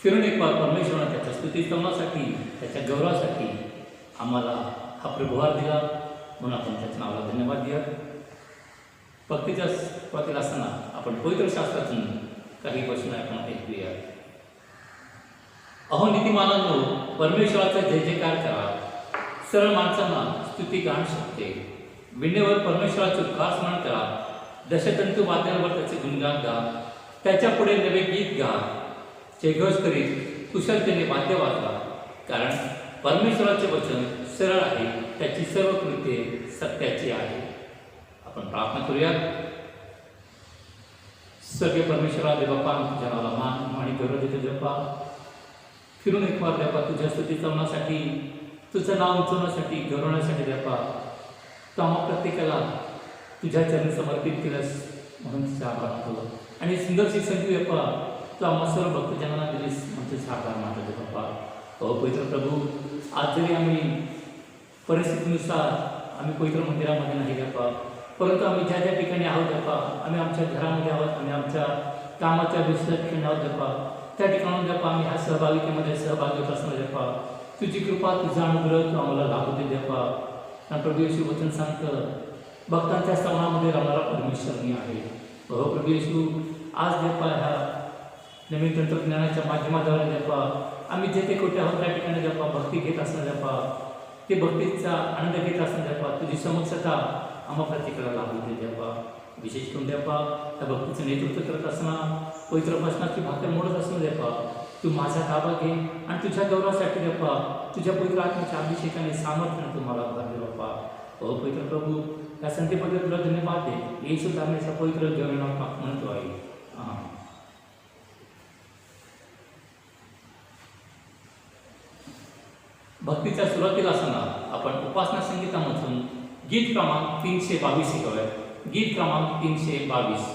फिरून एक बार परमेश्वराने त्याच्या स्तुती स्तवनासाठी, त्याच्या गौरवासाठी आम्हाला हा प्रभुवार दिला, म्हणून आपण त्याच्या नावाला धन्यवाद द्या. भक्तीच्या सुरुवातीला असताना आपण पवित्र शास्त्रातून काही वचनं आपण ऐकूया. अहो नीतिमानांनो, परमेश्वराचा जय जयकार करा. सरळ माणसांना स्तुती गाण शकते. विणेवर परमेश्वराचे उद्गार स्मरण करा. दशतंतू वाद्यांवर त्याचे गुणगान गा. त्याच्या पुढे नवे गीत गा. जयघोष करीत कुशलतेने वाद्य वाजवा. कारण परमेश्वराचे वचन सरळ आहे, त्याची सर्व कृत्ये सत्याची आहे. आपण प्रार्थना करूया. स्वर्गीय परमेश्वरा देवप्पा, तुझ्या नावाला मान आणि गौरव देतो देवप्पा. फिरून एक बार देवप्पा तुझ्या स्तुती स्तवनासाठी, तुझं नाव उंचवण्यासाठी, गौरवण्यासाठी देवप्पा तू आम्हा प्रत्येकाला तुझ्या चरणी समर्पित केलंस, म्हणून तुझा आभार मानतो. आणि सुंदरशी संधी देवप्पा तू आम्हा सर्व भक्तजनांना दिलीस, म्हणून तुझा आभार मानतो देवप्पा. हो पवित्र प्रभू, आज जरी आम्ही परिस्थितीनुसार आम्ही पवित्र मंदिरामध्ये नाही देवप्पा, परंतु आम्ही ज्या ज्या ठिकाणी आहोत देवप्पा, आम्ही आमच्या घरामध्ये आहोत, आम्ही आमच्या कामाच्या दुसऱ्या ठिकाणी आहोत देवप्पा, त्या ठिकाणून देवप्पा आम्ही ह्या सहभागितेमध्ये सहभागी होत असणार देवप्पा. तुझी कृपा, तुझा अनुग्रह तू आम्हाला लाभू दे देवप्पा. कारण प्रभू येशू वचन सांगतं, भक्तांच्या स्तवनामध्ये राहणारा परमेश्वर मी आहे. हो प्रभू येशू, आज देवप्पा ह्या नवीन तंत्रज्ञानाच्या माध्यमाद्वारे देवप्पा आम्ही जे ते कुठे आहोत त्या ठिकाणी देवप्पा भक्ती घेत असणार देवप्पा, ते भक्तीचा आनंद घेत असणार देवप्पा. तुझी समक्षता आम्हा प्रत्येकाला लाभू दे देवप्पा. विशेष करून देवप्पा त्या भक्तीचं नेतृत्व करत असणार, पवित्र वचनाची भाकर मोडत असणार देवप्पा, तू माझा ताबा घे आणि तुझ्या गौरवासाठी देवप्पा तुझ्या पवित्र आत्म्याच्या अभिषेकाने सामर्थ्याने तुम्हाला भर दे बाप्पा. हो पवित्र प्रभू, या संधीबद्दल तुला धन्यवाद दे. येशू धारण्याच्या पवित्र जीवनात म्हणतो आहे. भक्तीच्या सुरुवातीला असताना आपण उपासना संगीतामधून गीत क्रमांक 322 शिकवूया. गीत क्रमांक 322.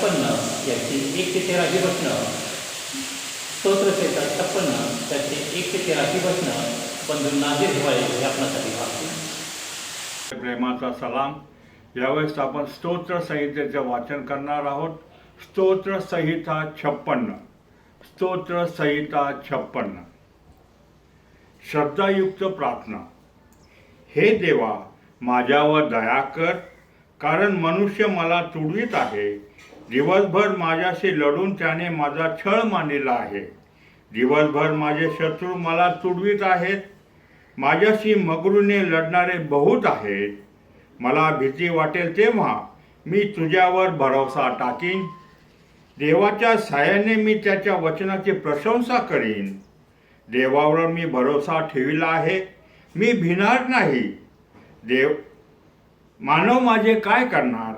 56 याची 1 ते 13 ही वचनं, स्तोत्रसंहिता 56 त्याचे 1 ते 13 ही वचनं बंधू नाझीर हिवाळे हे आपल्यासाठी वाचतील. प्रेमाचा सलाम. यावेळेस आपण स्तोत्र संहितेचं वाचन करणार आहोत. स्तोत्र संहिता 56. स्तोत्र संहिता 56. श्रद्धायुक्त प्रार्थना. हे देवा, माझ्यावर दया कर, कारण मनुष्य मला तुडवीत आहे. दिवसभर माझ्याशी लढून त्याने माझा छळ मांडलेला आहे. दिवसभर माझे शत्रू मला तुडवीत आहेत. माझ्याशी मगरूने लढणारे बहुत आहेत. मला भीती वाटेल तेव्हा मी तुझ्यावर भरोसा टाकीन. देवाच्या साहाय्याने मी त्याच्या वचनाची प्रशंसा करीन. देवावर मी भरोसा ठेविला आहे, मी भिणार नाही. मानव माझे काय करणार?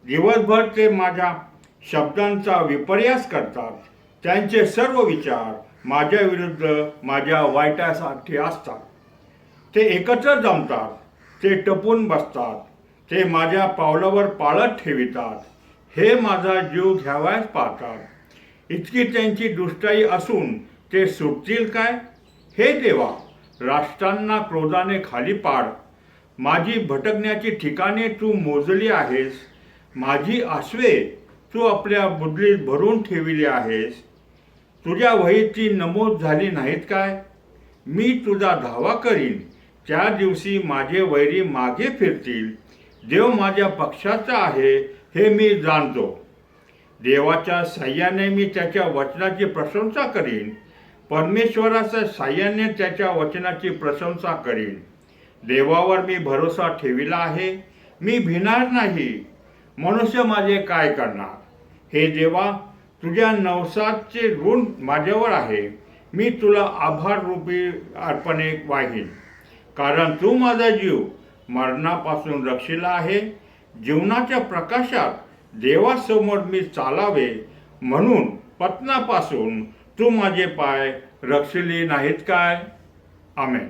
दिवसभर ते माझ्या शब्दांचा विपर्यास करतात. त्यांचे सर्व विचार माझ्या विरुद्ध, माझ्या वाईटासाठी असतात. ते एकत्र जमतात, ते टपून बसतात, ते माझ्या पावलावर पाळत ठेवितात. हे माझा जीव घ्यावयास पाहतात. इतकी त्यांची दुष्टाई असून ते सुटतील काय? हे देवा, राष्ट्रांना क्रोधाने खाली पाड. माझी भटकण्याची ठिकाणे तू मोजली आहेस. माझी आसवे तू आपल्या बुदलीत भरून ठेविली आहेस. तुझ्या वहीत ती नमूद झाली नाहीत काय? मी तुझा धावा करीन. त्या दिवशी माझे वैरी मागे फिरतील. देव माझ्या पक्षाचा आहे हे मी जाणतो. देवाच्या साह्याने मी त्याच्या वचनाची प्रशंसा करीन. परमेश्वराच्या साह्याने त्याच्या वचनाची प्रशंसा करीन. देवावर मी भरोसा ठेविला आहे, मी भिणार नाही. मनुष्य माझे काय करणार? हे देवा, तुझ्या नवसाचे ऋण माझ्यावर आहे. मी तुला आभार रूपी अर्पणे वाहीन. कारण तू माझा जीव मरणापासून रक्षिला आहे. जीवनाच्या प्रकाशात देवासमोर मी चालावे म्हणून पतनापासून तू माझे पाय रक्षिले नाहीत काय? आमेन.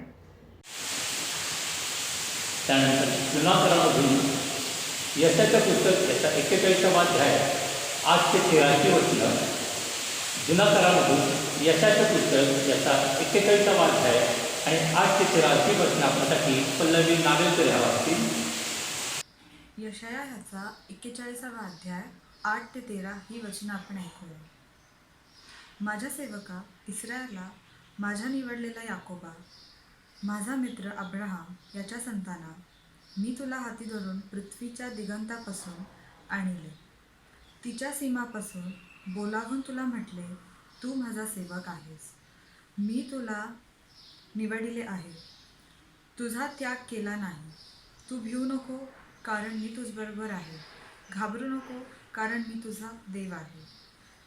त्यानंतर जुना करारामधून यशाचं पुस्तक याचा 41वा अध्याय 8 ते 13 वचनं. जुना करारामधून यशाचं पुस्तक याचा 41वा अध्याय आणि 8 ते 13 वचनं आपल्यासाठी पल्लवी नागेकर ह्या वाचतील. यशाया ह्याचा 41वा अध्याय 8 ते 13 ही वचनं आपण ऐकूया. माझ्या सेवका इस्रायला, माझ्या निवडलेला याकोबा, माझा मित्र अब्राहम याच्या संताना, मी तुला हाती धरून पृथ्वीच्या दिगंतापासून आणले. तिच्या सीमापासून बोलावून तुला म्हटले, तू माझा सेवक आहेस. मी तुला निवडले आहे, तुझा त्याग केला नाही. तू भिवू नको, कारण मी तुझबरोबर आहे. घाबरू नको, कारण मी तुझा देव आहे.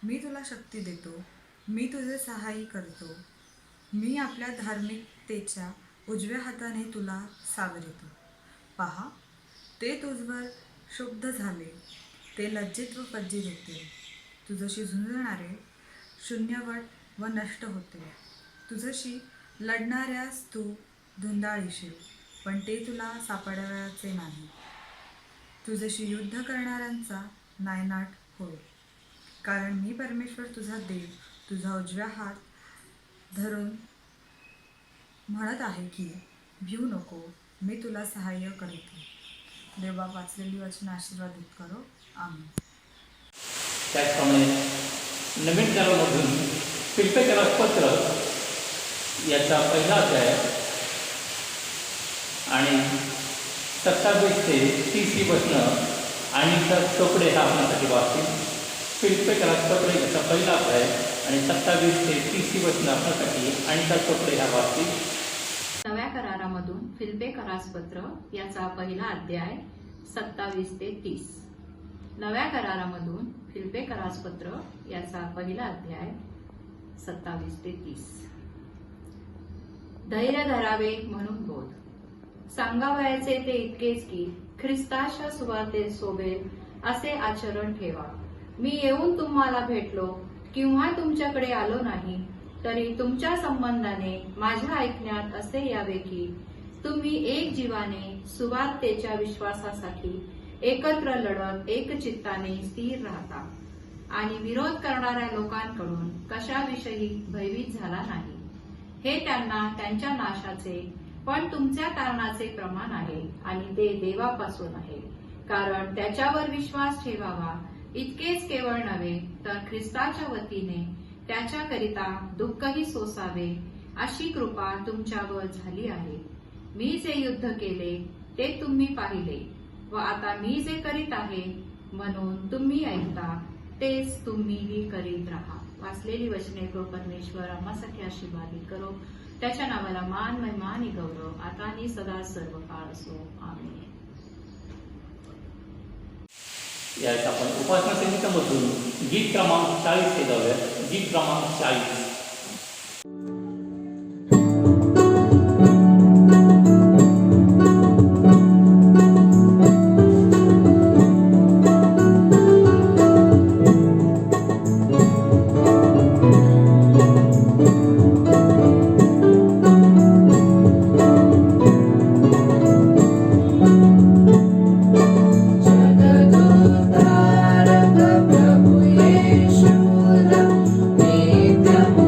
मी तुला शक्ती देतो, मी तुझे सहाय्य करतो. मी आपल्या धार्मिकतेच्या उजव्या हाताने तुला सावरतो. पहा, ते तुझवर शुद्ध झाले, ते लज्जित व फज्जित होते. तुझशी झुंजणारे शून्यवट व नष्ट होते. तुझशी लढणाऱ्यास तू धुंदाळीशील, पण ते तुला सापडायचे नाही. तुझशी युद्ध करणाऱ्यांचा नायनाट होईल. कारण मी परमेश्वर तुझा देव तुझा उजव्या हात धरून म्हणत आहे की भिवू नको, मी तुला सहाय्य करते. देवा वाचलेली वचन आशीर्वादित करो. आमेन. त्याचप्रमाणे नवीन करारामधून फिलिप्पियरास पत्र याचा 1 अध्याय आणि 27 ते 30 ही वचनं आणि चोपडे हा आपल्यासाठी वाचतील. फिलिप्पियरास पत्र याचा 1 अध्याय आणि 27 ते 30 ही वचनं आपल्यासाठी आणि चोपडे ह्या वाचतील. नव्या करारामधून फिलिप्पियरास पत्र याचा 1 अध्याय 27 ते 30. नव्या करारामधून फिलिप्पियरास पत्र याचा 1 अध्याय 27 ते 30. धैर्य धरावे म्हणून बोध. सांगावयाचे ते इतकेच की ख्रिस्ताच्या सुवार्तेत शोभेल असे आचरण ठेवा. मी येऊन तुम्हाला भेटलो किंवा तुमच्याकडे आलो नाही, तरी तुमच्या संबंधाने माझ्या ऐकण्यात असे यावे की तुम्ही एक जीवाने सुवार्तेच्या विश्वासासाठी एकत्र लढत एकचित्ताने स्थिर राहता आणि विरोध करणाऱ्या लोकांकडून कशाविषयी भयभीत झाला नाही. हे त्यांना त्यांच्या नाशाचे पण तुमच्या तारणाचे प्रमाण आहे आणि ते देवापासून आहे. कारण त्याच्यावर विश्वास ठेवावा इतकेच केवळ नव्हे तर ख्रिस्ताच्या वतीने त्याच्याकरिता दुःखही सोसावे अशी कृपा तुमच्यावर झाली आहे. मी जे युद्ध केले ते तुम्ही पाहिले व आता मी जे करीत आहे म्हणून तुम्ही ऐकता तेच तुम्हीही करीत राहा. वाचलेली वचने प्रभू परमेश्वर आम्हासाठी आशीर्वादित करो. त्याच्या नावाला मान महिमा आणि गौरव आता आणि सदा सर्व काळ असो. आमेन. यात आपण उपासना संगीतामधून गीत क्रमांक 40 हे जाऊया. गीत क्रमांक 40. जगदुद्धारक प्रभु येशूला नित्य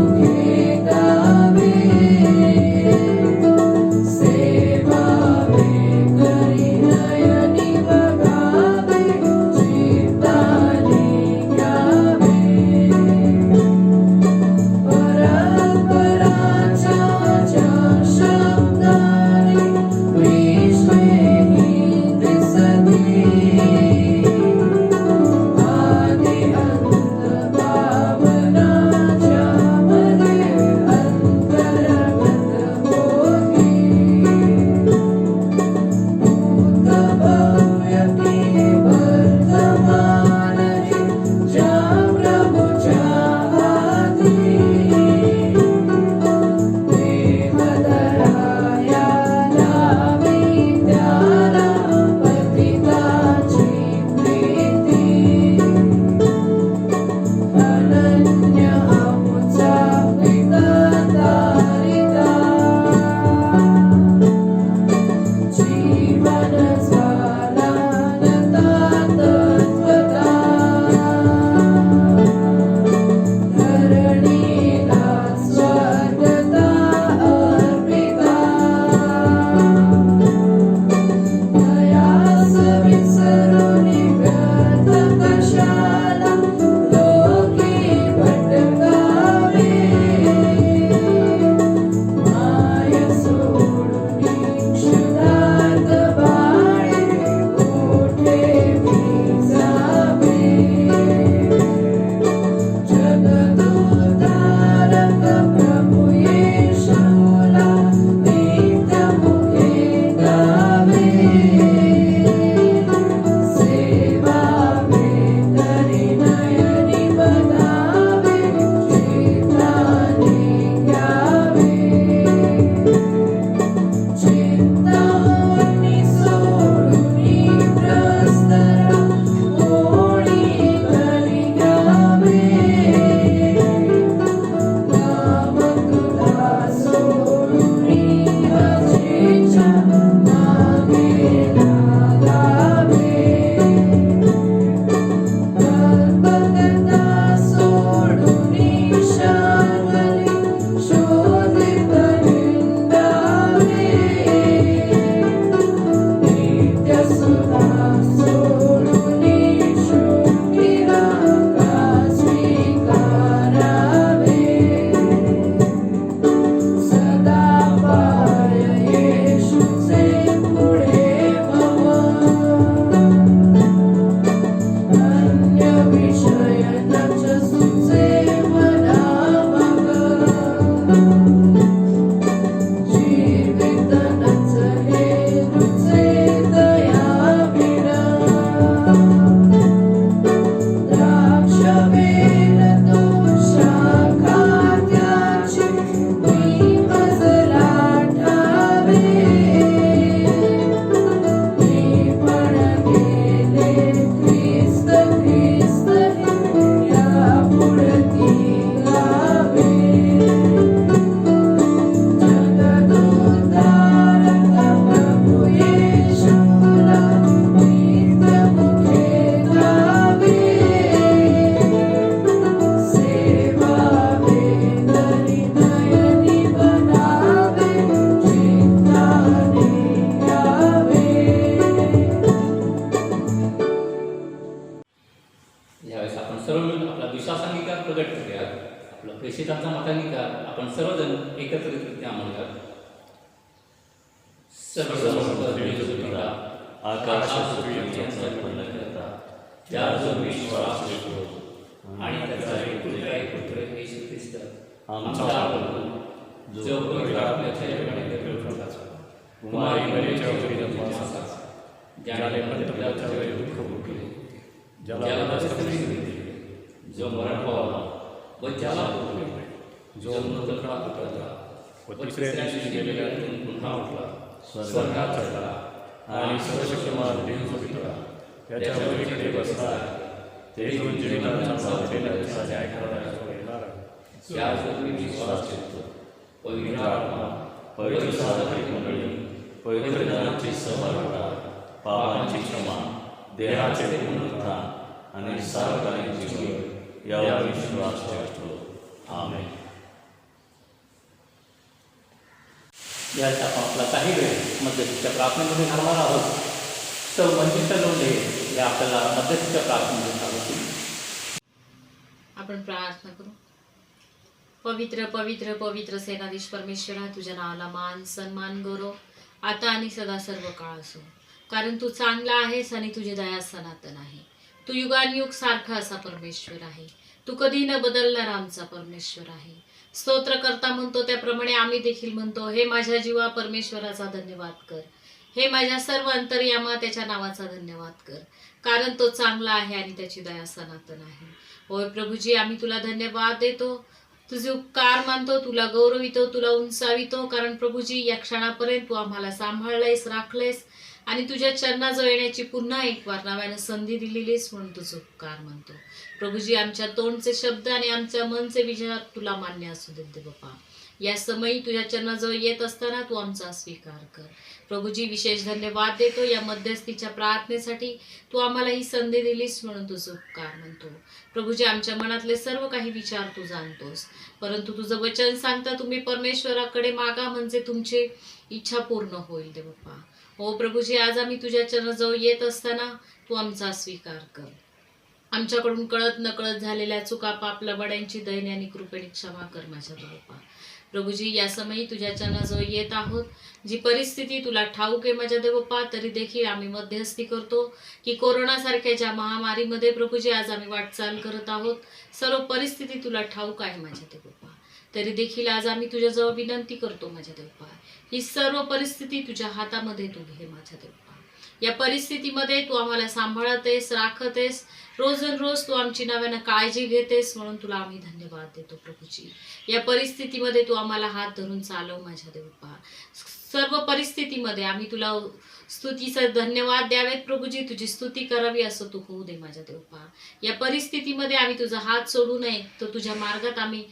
आपण आपला विश्वास अंगीकार प्रगट करूया. आपला प्रेषितांचा मतांगीकार आपण सर्वजण एकत्रितरित्या म्हणूया. सर्वसमर्थ आकाश पृथ्वी यांचा उत्पन्न करता, त्यावर जो विश्वास ठेवतो आणि त्याचा एक पुत्र येशू ख्रिस्त आमचा प्रभू, जो पवित्र आत्म्याच्या योगाने गर्भवती झाला, कुमारी मरियेच्या उदरातून जन्माला, ज्याने पंतप्रधानाच्या वेळी दुःख भोगले, ज्याला दस्तक दिली, जो मरण पावला व ज्याला भोगले, जो मृतप्राप्त उतरला व तिसऱ्या दिवशी गेलेल्यातून पुन्हा उठला, स्वर्गात चढला आणि सर्वशक्तिमान देव पिता त्याच्या उजवीकडे बसला आहे. ते जो जीवितांचा वाढलेला त्याचा न्याय करायला येणार आहे. त्याच मी विश्वास ठेवतो. पवित्र आत्मा, पवित्र सार्वत्रिक मंडळी, पवित्र ज्ञानाची सहभागिता, पापांची क्षमा, देहाचे पुनरुत्थान आणि सार्वकालिक जीवन यावर विश्वास ठेवतो. आमेन. यात आपण आपला काही वेळ मध्यस्थीच्या प्रार्थनेमध्ये घालणार आहोत. तर मंजिष्ठा लोंढे या आपल्याला मध्यस्थीच्या प्रार्थनेमध्ये सांगतील. आपण प्रार्थना करू. पवित्र पवित्र पवित्र सेनाधीश परमेश्वरा, तुझ्या नावाला मान सन्मान गौरव आता आणि सदा सर्व काळ असो, कारण तू चांगला आहेस आणि तुझी दया सनातन आहे. तू युगानुयुग सारखा असा परमेश्वर आहे. तू कधी न बदलणारा आमचा परमेश्वर आहे. स्तोत्र करता म्हणतो त्याप्रमाणे आम्ही देखील म्हणतो, हे माझ्या जीवा परमेश्वराचा धन्यवाद कर. हे माझ्या सर्व अंतर्यामा त्याच्या नावाचा धन्यवाद कर, कारण तो चांगला आहे आणि त्याची दया सनातन आहे. होय प्रभूजी, आम्ही तुला धन्यवाद देतो, तुझे उपकार मानतो, तुला गौरवितो, तुला उंचावितो, कारण प्रभूजी या क्षणापर्यंत तू आम्हाला सांभाळलेस, राखलेस आणि तुझ्या चरणाजवळ येण्याची पुन्हा एक वार नव्यानं संधी दिलेलीस म्हणून तुझं उपकार मानतो. प्रभूजी, आमच्या तोंडचे शब्द आणि आमच्या मनचे विचार तुला मान्य असू देते बाप्पा. या समयी तुझ्या चरणाजवळ येत असताना तू आमचा स्वीकार कर. प्रभूजी, विशेष धन्यवाद देतो या मध्यस्थीच्या प्रार्थनेसाठी. तू आम्हाला ही संधी दिलीस म्हणून तुझं उपकार म्हणतो. प्रभूजी, आमच्या मनातले सर्व काही विचार तू जाणतोस, परंतु तुझं वचन सांगता तुम्ही परमेश्वराकडे मागा म्हणजे तुमची इच्छा पूर्ण होईल दे बाप्पा. हो प्रभूजी, आज आम्ही तुझ्या चरणाजवळ येत असताना तू आमचा स्वीकार कर. आमच्याकडून कळत नकळत झालेल्या चुका, पाप, लबाड्यांची दयने आणि कृपेने क्षमा कर माझ्या बाप्पा. प्रभूजी, या समयी तुझ्या चरणाजवळ येत आहोत. जी परिस्थिती तुला ठाऊक आहे माझ्या देवप्पा, तरी देखील आम्ही मध्यस्थी करतो की कोरोनासारख्या ज्या महामारीमध्ये प्रभूजी आज आम्ही वाटचाल करत आहोत. सर्व परिस्थिती तुला ठाऊक आहे माझ्या देवप्पा, तरी देखील आज आम्ही तुझ्याजवळ विनंती करतो माझ्या देवप्पा, ही सर्व परिस्थिती तुझ्या हातामध्ये तू घे माझ्या देवप्पा. या परिस्थितीमध्ये तू आम्हाला सांभाळतेस, राखतेस, रोज तू आमची नव्यानं काळजी घेतेस म्हणून तुला आम्ही धन्यवाद देतो प्रभूजी. या परिस्थितीमध्ये तू आम्हाला हात धरून चालव माझ्या देवप्पा. सर्व परिस्थितीमध्ये आम्ही तुला स्तुतीचा धन्यवाद द्यावेत प्रभूजी, तुझी स्तुती करावी असं तू होऊ दे माझ्या देवप्पा. या परिस्थितीमध्ये आम्ही तुझा हात सोडू नये, तर तुझ्या मार्गात आम्ही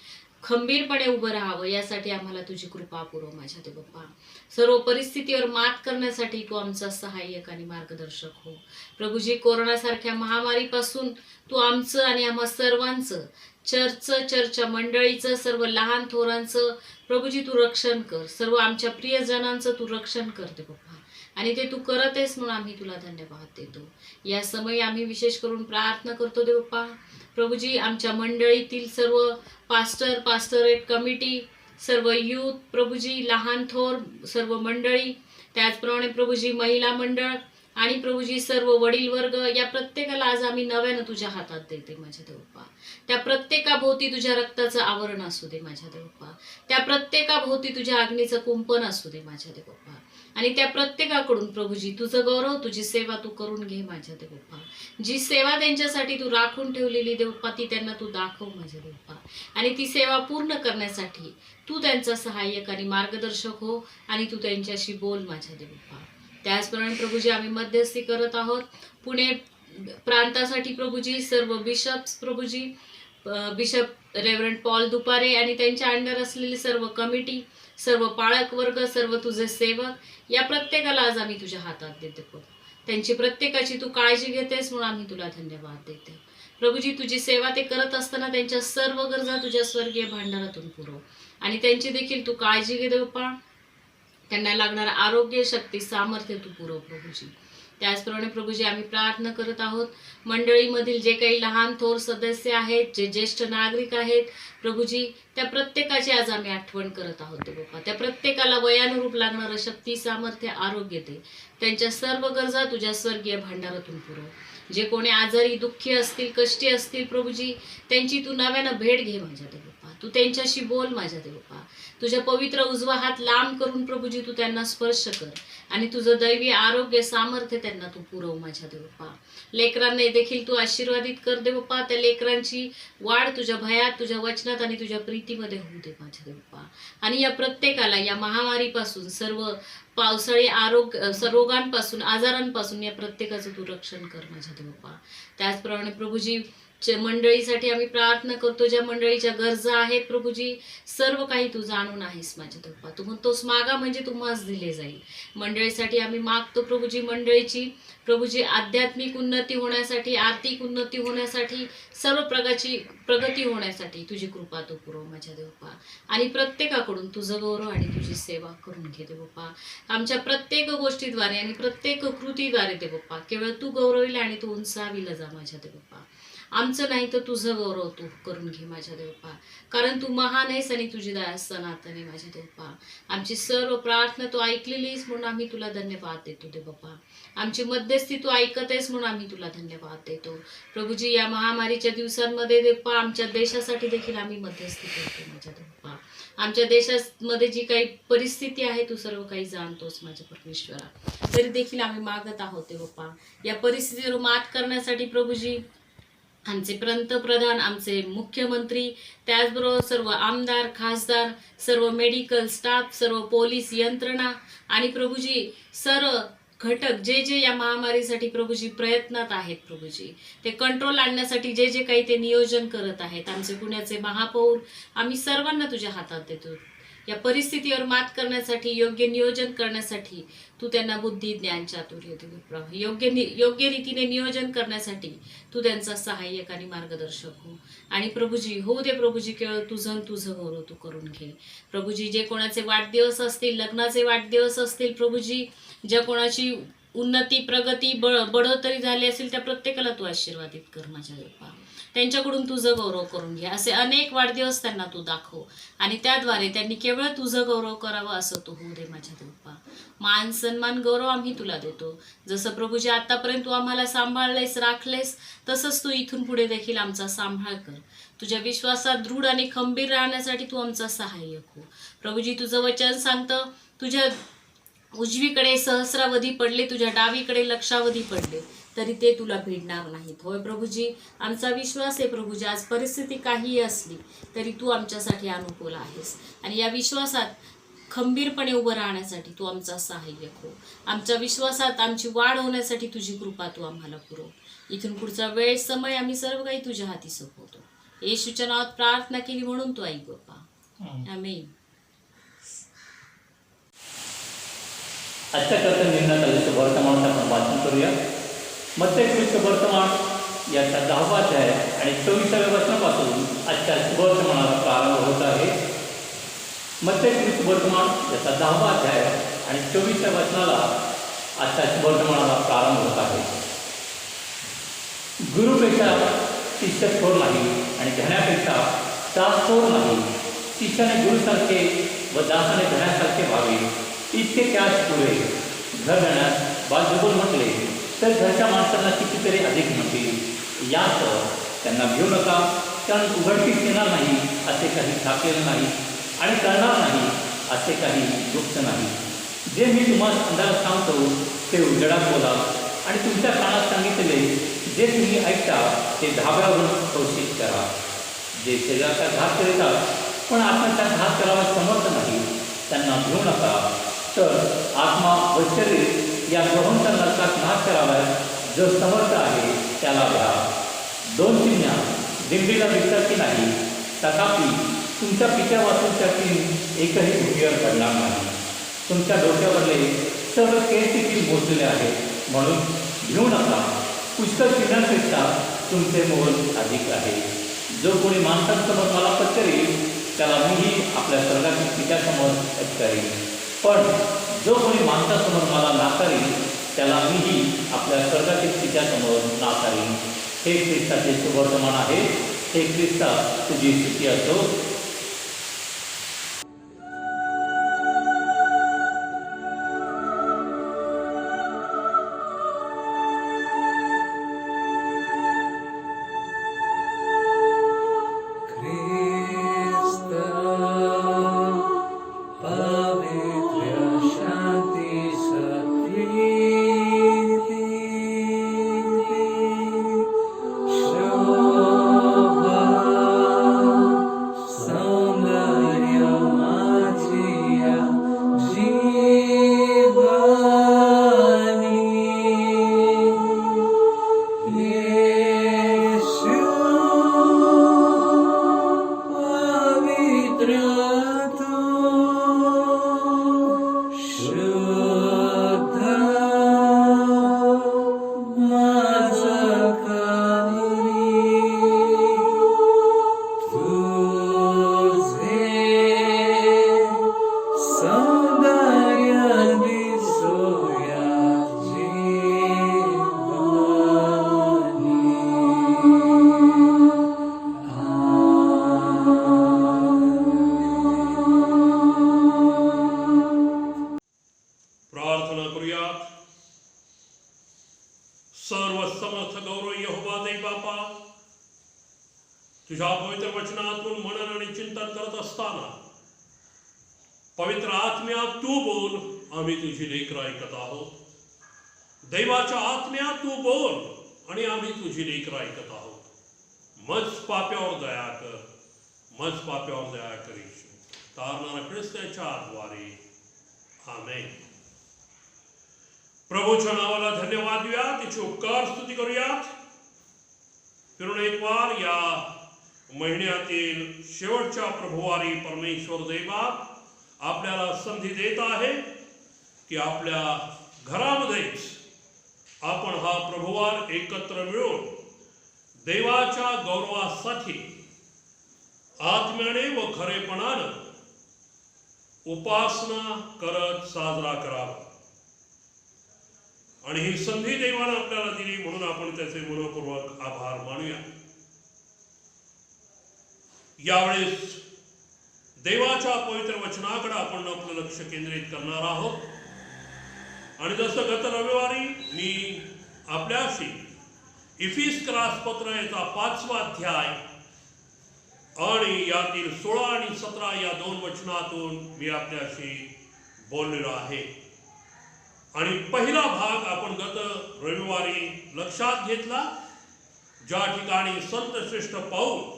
खंबीरपणे उभं राहावं यासाठी आम्हाला तुझी कृपा पुरव माझ्या देवप्पा. सर्व परिस्थितीवर मात करण्यासाठी तू आमचा सहाय्यक आणि मार्गदर्शक हो प्रभूजी. कोरोनासारख्या महामारीपासून तू आमचं आणि आम्हा सर्वांचं, चर्चच्या मंडळीचं, सर्व लहान थोरांचं प्रभूजी तू रक्षण कर. सर्व आमच्या प्रियजनांचं तू रक्षण कर देवप्पा, आणि ते तू करत आहेस म्हणून आम्ही तुला धन्यवाद देतो. या समयी आम्ही विशेष करून प्रार्थना करतो देवप्पा. प्रभूजी, आमच्या मंडळीतील सर्व पास्टरेट कमिटी, सर्व यूथ प्रभूजी, लहान थोर सर्व मंडळी, त्याचप्रमाणे प्रभूजी महिला मंडळ आणि प्रभूजी सर्व वडील वर्ग, या प्रत्येकाला आज आम्ही नव्यानं तुझ्या हातात देते माझ्या देवप्पा. त्या प्रत्येकाभोवती तुझ्या रक्ताचं आवरण असू दे माझ्या देवप्पा. त्या प्रत्येकाभोवती तुझ्या अग्नीचं कुंपण असू दे माझ्या देवप्पा. आणि त्या प्रत्येकाकडून प्रभूजी तुझं गौरव, तुझी सेवा तू करून घे माझ्या देवप्पा. जी सेवा त्यांच्यासाठी तू राखून ठेवलेली देवप्पा, ती त्यांना तू दाखव माझ्या देवप्पा. आणि ती सेवा पूर्ण करण्यासाठी तू त्यांचा सहाय्यक आणि मार्गदर्शक हो, आणि तू त्यांच्याशी बोल माझ्या देवप्पा. त्याचप्रमाणे प्रभूजी आम्ही मध्यस्थी करत आहोत पुणे प्रांतासाठी प्रभूजी. सर्व बिशप्स प्रभूजी, बिशप रेव्हरंड पॉल दुपारे आणि त्यांच्या अंडर असलेली सर्व कमिटी, सर्व पाळक वर्ग, सर्व तुझे सेवक, या प्रत्येकाला आज आम्ही तुझ्या हातात देतो. त्यांची प्रत्येकाची तू काळजी घेतेस म्हणून आम्ही तुला धन्यवाद देते प्रभूजी. तुझी सेवा ते करत असताना त्यांच्या सर्व गरजा तुझ्या स्वर्गीय भांडारातून पुरव, आणि त्यांची देखील तू काळजी घे देवप्पा. त्यांना लागणारं आरोग्य, शक्ती, सामर्थ्य तू पुरव प्रभूजी. त्याचप्रमाणे प्रभूजी आम्ही प्रार्थना करत आहोत, मंडळीमधील जे काही लहान थोर सदस्य आहेत, जे ज्येष्ठ नागरिक आहेत प्रभूजी, त्या प्रत्येकाची आज आम्ही आठवण करत आहोत ते बाप्पा. त्या प्रत्येकाला वयानुरूप लागणारं शक्ती, सामर्थ्य, आरोग्य दे. त्यांच्या सर्व गरजा तुझ्या स्वर्गीय भांडारातून पुरव. जे कोणी आजारी, दुःखी असतील, कष्टी असतील प्रभूजी, त्यांची तू नव्यानं भेट घे माझ्या देव बाप्पा. तू त्यांच्याशी बोल माझ्या देव बाप्पा. तुझ्या पवित्र उजवा हात लांब करून प्रभूजी तू त्यांना स्पर्श कर आणि तुझं दैवी आरोग्य, सामर्थ्य त्यांना तू पुरव माझ्या देव बाप्पा. लेकरांना देखील तू आशीर्वादित कर देव बाप्पा. त्या लेकरांची वाढ तुझ्या भयात, तुझ्या वचनात आणि तुझ्या प्रीतीमध्ये होऊ दे माझ्या देव बाप्पा. आणि या प्रत्येकाला या महामारीपासून, सर्व पावसाळी रोगांपासून, आजारांपासून या प्रत्येकाचं तू रक्षण कर माझ्या देव बाप्पा. त्याचप्रमाणे प्रभूजी मंडळीसाठी आम्ही प्रार्थना करतो. ज्या मंडळीच्या गरजा आहेत प्रभूजी, सर्व काही तू जाणून आहेस माझ्या देव बाप्पा. तू म्हणतोस मागा म्हणजे तुम्हास दिले जाईल. मंडळीसाठी आम्ही मागतो प्रभूजी, मंडळीची प्रभूजी आध्यात्मिक उन्नती होण्यासाठी, आर्थिक उन्नती होण्यासाठी, सर्व प्रगती होण्यासाठी तुझी कृपा तू पुरव माझ्या देव बाप्पा. आणि प्रत्येकाकडून तुझं गौरव आणि तुझी सेवा करून घे देव बाप्पा. आमच्या प्रत्येक गोष्टीद्वारे आणि प्रत्येक कृतीद्वारे देव बाप्पा केवळ तू गौरविला आणि तू उंचाविला जा माझ्या देव बाप्पा. आमचं नाही तर तुझं गौरव तू करून घे माझ्या देव बाप्पा. कारण तू महान आहेस आणि तुझी दया सनातन आहे माझ्या देव बाप्पा. आमची सर्व प्रार्थना तू ऐकलेलीस म्हणून आम्ही तुला धन्यवाद देतो देव बाप्पा. आमची मध्यस्थी तू ऐकत आहेस म्हणून आम्ही तुला धन्यवाद देतो प्रभूजी. या महामारीच्या दिवसांमध्ये देव बाप्पा आमच्या देशासाठी देखील आम्ही मध्यस्थी करतो माझ्या देव बाप्पा. आमच्या देशामध्ये जी काही परिस्थिती आहे तू सर्व काही जाणतोस माझ्या परमेश्वरा. तरी देखील आम्ही मागत आहोत देव बाप्पा, या परिस्थितीवर मात करण्यासाठी प्रभूजी आमचे पंतप्रधान, आमचे मुख्यमंत्री, त्याचबरोबर सर्व आमदार, खासदार, सर्व मेडिकल स्टाफ, सर्व पोलीस यंत्रणा आणि प्रभूजी सर्व घटक जे जे या महामारीसाठी प्रभूजी प्रयत्नात आहेत प्रभूजी, ते कंट्रोल आणण्यासाठी जे जे काही ते नियोजन करत आहेत, आमचे पुण्याचे महापौर, आम्ही सर्वांना तुझ्या हातात देतो. या परिस्थितीवर मात करण्यासाठी, योग्य नियोजन करण्यासाठी तू त्यांना बुद्धी, ज्ञान, चातुर्य दे. योग्य रीतीने नियोजन करण्यासाठी तू त्यांचा सहाय्यक आणि मार्गदर्शक हो. आणि प्रभूजी होऊ दे प्रभूजी, केवळ तुझं गौरव तू करून घे प्रभूजी. जे कोणाचे वाढदिवस असतील, लग्नाचे वाढदिवस असतील प्रभूजी, ज्या कोणाची उन्नती, प्रगती, बढोतरी झाली असेल, त्या प्रत्येकाला तू आशीर्वादित कर माझ्या देवा. त्यांच्याकडून तुझं गौरव करून घे. असे अनेक वाढदिवस त्यांना तू दाखव आणि त्याद्वारे त्यांनी केवळ तुझं गौरव करावं असं तू होऊ दे माझ्या देवा. मान, सन्मान, गौरव आम्ही तुला देतो. जसं प्रभूजी आतापर्यंत तू आम्हाला सांभाळलेस, राखलेस, तसंच तू इथून पुढे देखील आमचा सांभाळ कर. तुझ्या विश्वासात दृढ आणि खंबीर राहण्यासाठी तू आमचा सहाय्यक हो प्रभूजी. तुझं वचन सांगतं, तुझ्या उजवीकडे सहस्रावधी पडले, तुझ्या डावीकडे लक्षावधी पडले, तरी ते तुला भिडणार नाहीत. होय प्रभूजी, आमचा विश्वास आहे प्रभूजी, आज परिस्थिती काहीही असली तरी तू आमच्यासाठी अनुकूल आहेस आणि या विश्वासात खंबीरपणे उभं राहण्यासाठी तू आमचा सहाय्यक हो. आमच्या विश्वासात आमची वाढ होण्यासाठी तुझी कृपा तू आम्हाला पुरव. इथून पुढचा वेळ, समय आम्ही सर्व काही तुझ्या हाती सोपवतो. येशूच्या नावात प्रार्थना केली म्हणून तू ऐक बाप्पा. आमेन. आजच्या करता निर्णयात आलेलं वर्तमानाचं आपण वाचन करूया. मत्तेयुक्त वर्तमान याचा 10वा अध्याय आणि 24व्या वचनापासून आजच्या वर्तमानाला प्रारंभ होत आहे. मत्तेयुक्त वर्तमान याचा 10वा अध्याय आणि 24व्या वचनाला आजच्या वर्तमानाला प्रारंभ होत आहे. गुरुपेक्षा शिष्य थोर नाही आणि धन्यापेक्षा दास थोर नाही. शिष्याने गुरुसारखे व दासाने धन्यासारखे व्हावे, इतके त्यास पुरे. घर जाण्यास बाजूबोल म्हटले तर घरच्या माणसांना कितीतरी अधिक म्हणतील. यात त्यांना घेऊ नका, कारण उघडकीस येणार नाही असे काही ठाकलेलं नाही आणि करणार नाही असे काही गुप्त नाही. जे मी तुम्हाला अंधारात सांगतो ते उजेडात बोला आणि तुमच्या कानात सांगितलेले जे तुम्ही ऐकता ते धाब्यावरून घोषित करा. जे शरीराचा घात करीतात पण आत्म्याचा घात करावा समर्थ नाही, त्यांना घेऊ नका. तर आत्मा व शरीर या दोहोंचा नरकात नाश करावा जो समर्थ आहे त्याला घ्या. 2 चिमण्या दिंडीला विकतात की नाही, तथापि तुमच्या पित्या वाचूच्यातील एकही भुगीवर पडणार नाही. तुमच्या डोक्यावरले सर्व केस देखील मोजलेले आहेत, म्हणून घेऊ नका. पुष्कळ चिन्हांपेक्षा तुमचे मोल अधिक आहे. जो कोणी माणसांसमोर मला पत्करेल त्याला मीही आपल्या स्वर्गातील पित्यासमोर पत्करेल. पण जो कोणी माणसासमोर मला नाकारेल त्याला मीही आपल्या स्वर्गातील तिच्यासमोर नाकारीन. हे ख्रिस्ताचे सुवर्तमान आहे. हे ख्रिस्ता तुझी स्तुती असो. प्रार्थना करूयात. सर्व समर्थ गौरव यहोवा दे बापा, तुझ्या पवित्र वचनातून मनन आणि चिंतन करत असताना पवित्र आत्म्या तू बोल, आम्ही तुझी लेकरं ऐकत आहोत. दैवाच्या आत्म्या तू बोल आणि आम्ही तुझी लेकरं ऐकत आहोत. मज पाप्यावर दया कर, मज पाप्यावर दया कर येशू. तारणारा ख्रिस्ताच्या द्वारे आमेन. प्रभूच्या नावाला धन्यवाद देऊया, तिची उपकार स्तुती करूयात. फिरून एक वार या महिन्यातील शेवटच्या प्रभुवारी परमेश्वर देवा आपल्याला संधी देत आहे की आपल्या घरामध्येच आपण हा प्रभुवार एकत्र मिळून देवाच्या गौरवासाठी आत्म्याने व खरेपणानं उपासना करत साजरा करावा. आणि ही संधी देवानं आपल्याला दिली म्हणून आपण त्याचे मनपूर्वक आभार मानूया. यावेळेस देवाच्या पवित्र वचनाकडे आपण आपलं लक्ष केंद्रित करणार आहोत. आणि जसं गत रविवारी मी आपल्याशी इफिसकरास पत्र याचा 5वा अध्याय आणि यातील 16 आणि 17 या 2 वचनातून मी आपल्याशी बोललेलो आहे. आणि पहिला भाग आपण गत रविवारी लक्षात घेतला, ज्या ठिकाणी संत श्रेष्ठ पाऊल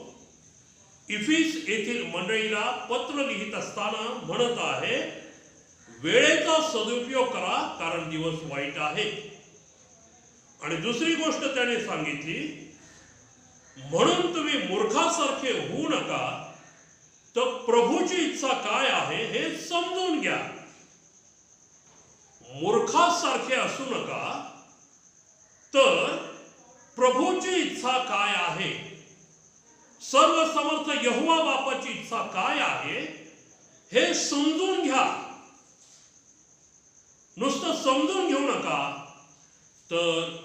इफिस येथील मंडळीला पत्र लिहित असताना म्हणत आहे, वेळेचा सदुपयोग करा कारण दिवस वाईट आहे. आणि दुसरी गोष्ट त्याने सांगितली, म्हणून तुम्ही मूर्खासारखे होऊ नका, तर प्रभूची इच्छा काय आहे हे समजून घ्या. मूर्खासारखे असू नका, तर प्रभूची इच्छा काय आहे, सर्व समर्थ यहोवा बापाची इच्छा काय आहे हे समजून घ्या. नुसतं समजून घेऊ नका, तर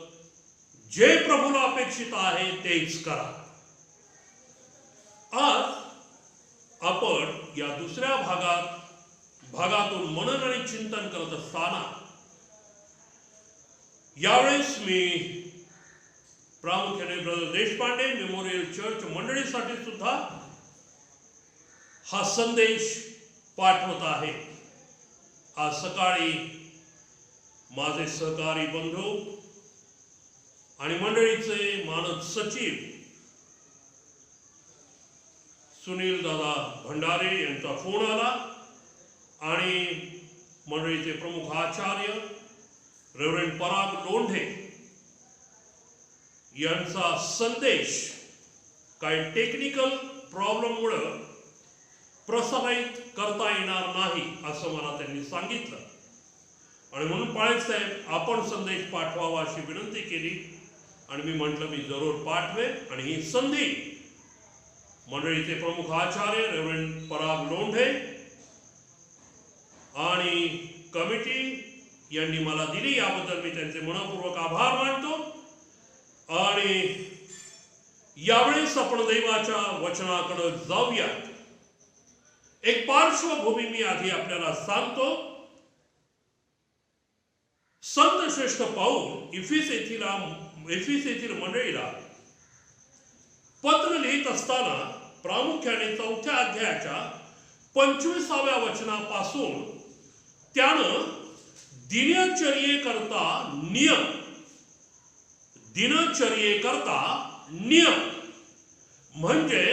जे प्रभूला अपेक्षित आहे तेच करा. आज आपण या दुसऱ्या भागातून मनन आणि चिंतन करत असताना यावेळेस मी प्रामुख्याने ब्रदर देशपांडे मेमोरियल चर्च मंडळीसाठी सुद्धा हा संदेश पाठवत आहे. आज सकाळी माझे सहकारी बंधू आणि मंडळीचे मानद सचिव सुनील दादा भंडारे यांचा फोन आला आणि मंडळीचे प्रमुख आचार्य रेव्हरंड पराग लोंढे यांचा संदेश काही टेक्निकल प्रॉब्लेममुळे प्रसारित करता येणार नाही असं मला त्यांनी सांगितलं. आणि म्हणून पाळेत साहेब आपण संदेश पाठवावा अशी विनंती केली आणि मी म्हटलं मी जरूर पाठवेन. आणि ही संधी मंडळीचे प्रमुख आचार्य रेव्हरंड पराग लोंढे आणि कमिटी यांनी मला दिली, याबद्दल मी त्यांचे मनपूर्वक आभार मानतो. आणि यावेळेस आपण दैवाच्या वचनाकडे जाऊया. एक पार्श्वभूमी मी आधी आपल्याला सांगतो. संत श्रेष्ठ पाऊल इफिस येथील मंडळीला पत्र लिहित असताना प्रामुख्याने 4थ्या अध्यायाच्या 25व्या वचनापासून त्यानं दिनचर्येकरता नियम म्हणजे